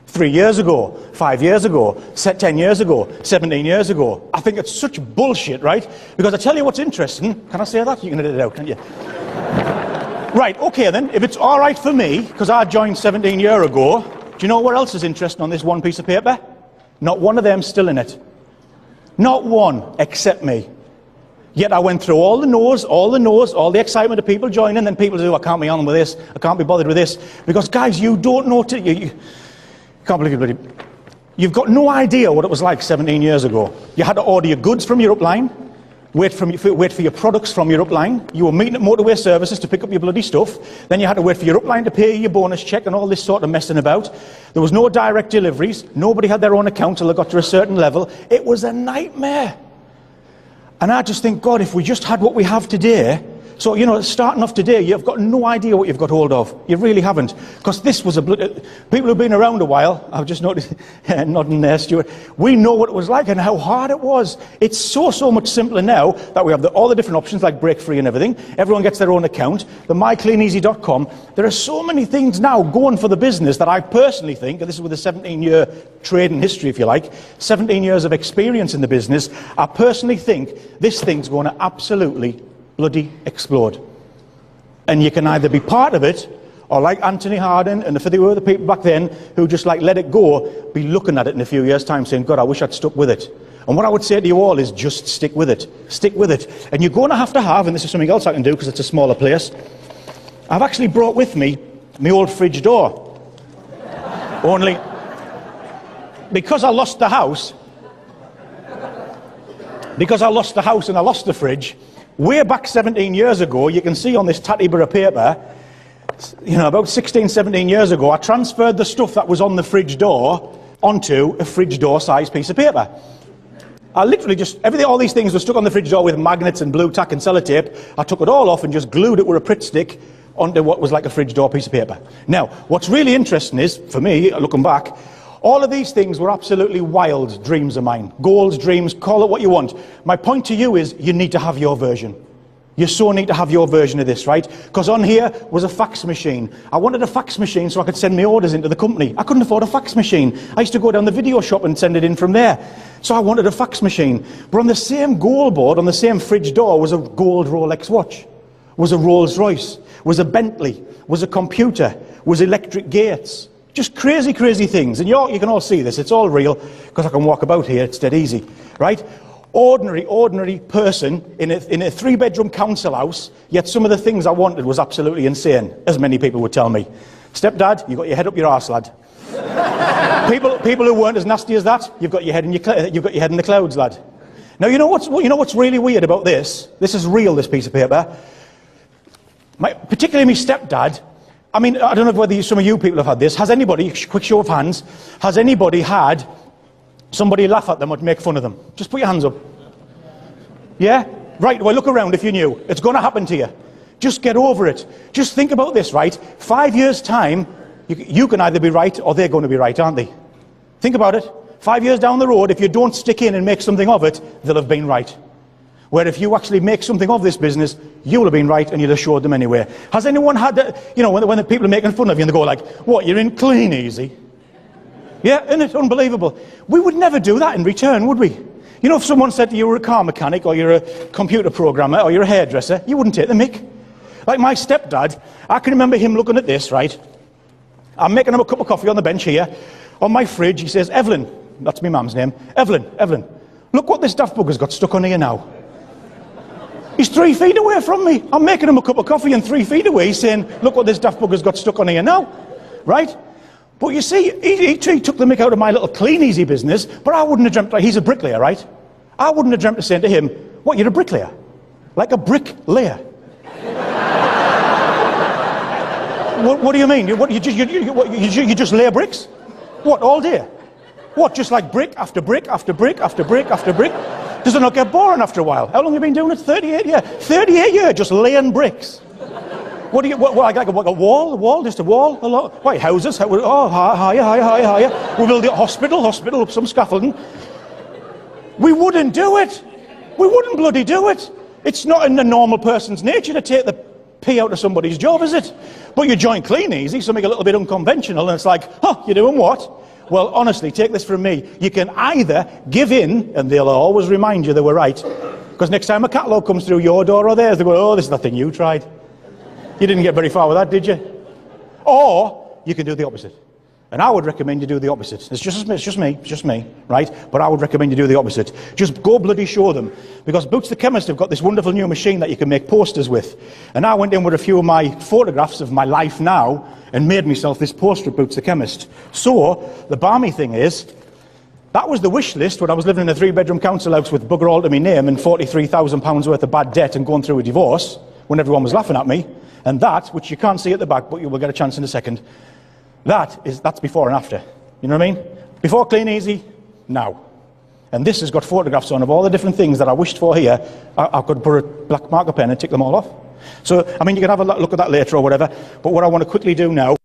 3 years ago, 5 years ago, 10 years ago, 17 years ago. I think it's such bullshit, right? Because I tell you what's interesting. Can I say that? You can edit it out, can't you? Right, okay then. If it's all right for me, because I joined 17 years ago, do you know what else is interesting on this one piece of paper? Not one of them still in it. Not one, except me. Yet I went through all the no's, all the excitement of people joining, and then people do, I can't be on with this, I can't be bothered with this. Because guys, you don't know, you can't believe it, you've got no idea what it was like 17 years ago. You had to order your goods from your upline, wait for your products from your upline. You were meeting at motorway services to pick up your bloody stuff. Then you had to wait for your upline to pay your bonus check and all this sort of messing about. There was no direct deliveries. Nobody had their own account till they got to a certain level. It was a nightmare. And I just think, God, if we just had what we have today, so, you know, starting off today, you've got no idea what you've got hold of. You really haven't. Because this was people who've been around a while, I've just noticed, nodding there, Stuart, we know what it was like and how hard it was. It's so much simpler now that we have all the different options like break free and everything. Everyone gets their own account. The mycleaneasy.com. There are so many things now going for the business that I personally think, and this is with a 17-year trading history, if you like, 17 years of experience in the business, I personally think this thing's going to absolutely bloody explode. And you can either be part of it, or like Anthony Harding and the other people back then who just like let it go, be looking at it in a few years' time saying, God, I wish I'd stuck with it. And what I would say to you all is just stick with it. Stick with it. And you're going to have, and this is something else I can do because it's a smaller place, I've actually brought with me my old fridge door. Only because I lost the house and I lost the fridge, way back 17 years ago, you can see on this tatty bit of paper, you know, about 16, 17 years ago, I transferred the stuff that was on the fridge door onto a fridge door size piece of paper. I literally just, all these things were stuck on the fridge door with magnets and blue tack and sellotape. I took it all off and just glued it with a Pritt stick onto what was like a fridge door piece of paper. Now, what's really interesting is, for me, looking back, all of these things were absolutely wild dreams of mine. Goals, dreams, call it what you want. My point to you is, you need to have your version. You so need to have your version of this, right? Because on here was a fax machine. I wanted a fax machine so I could send my orders into the company. I couldn't afford a fax machine. I used to go down the video shop and send it in from there. So I wanted a fax machine. But on the same goal board, on the same fridge door, was a gold Rolex watch, was a Rolls Royce, was a Bentley, was a computer, was electric gates. Just crazy, crazy things. And you can all see this. It's all real because I can walk about here. It's dead easy, right? Ordinary person in a 3-bedroom council house, yet some of the things I wanted was absolutely insane, as many people would tell me. Stepdad, you got your head up your arse, lad. people who weren't as nasty as that, you've got your head in the clouds, lad. Now, you know what's really weird about this? This is real, this piece of paper. Particularly my stepdad. I mean, I don't know whether some of you people have had this. Has anybody, quick show of hands, has anybody had somebody laugh at them or make fun of them? Just put your hands up. Yeah? Right, well, look around if you knew. It's going to happen to you. Just get over it. Just think about this, right? 5 years' time, you can either be right or they're going to be right, aren't they? Think about it. 5 years down the road, if you don't stick in and make something of it, they'll have been right. Where if you actually make something of this business, you'll have been right and you'll have showed them anyway. Has anyone had that, you know, when the people are making fun of you and they go like, what, you're in clean easy? Yeah, isn't it unbelievable? We would never do that in return, would we? You know, if someone said to you, you're a car mechanic or you're a computer programmer or you're a hairdresser, you wouldn't take the mick. Like my stepdad, I can remember him looking at this, right? I'm making him a cup of coffee on the bench here. On my fridge, he says, Evelyn, that's my mum's name, Evelyn, look what this daft bugger's got stuck on here now. He's 3 feet away from me. I'm making him a cup of coffee and 3 feet away he's saying, look what this daft bugger's got stuck on here now. Right? But you see, he took the mick out of my little clean easy business, but I wouldn't have dreamt, like, he's a bricklayer, right? I wouldn't have dreamt of saying to him, what, you're a bricklayer? Like a bricklayer. What do you mean? You just lay bricks? What, all day? What, just like brick after brick after brick after brick after brick? Does it not get boring after a while? How long have you been doing it? 38 years. 38 years, just laying bricks. What do you, like a wall? Just a wall? A lot? Why, houses? Oh, higher. We build a hospital, some scaffolding. We wouldn't do it. We wouldn't bloody do it. It's not in the normal person's nature to take the pee out of somebody's job, is it? But you join Clean Easy, something a little bit unconventional, and it's like, huh, you're doing what? Well, honestly, take this from me. You can either give in, and they'll always remind you they were right. Because next time a catalogue comes through your door or theirs, they go, oh, this is the thing you tried. You didn't get very far with that, did you? Or you can do the opposite. And I would recommend you do the opposite. It's just me, right? But I would recommend you do the opposite. Just go bloody show them. Because Boots the Chemist have got this wonderful new machine that you can make posters with. And I went in with a few of my photographs of my life now and made myself this poster of Boots the Chemist. So, the balmy thing is, that was the wish list when I was living in a 3-bedroom council house with bugger all to my name and £43,000 worth of bad debt and going through a divorce when everyone was laughing at me. And that, which you can't see at the back, but you will get a chance in a second, that's before and after. You know what I mean? Before Clean Easy, now. And this has got photographs on of all the different things that I wished for here. I could put a black marker pen and tick them all off. So, I mean, you can have a look at that later or whatever. But what I want to quickly do now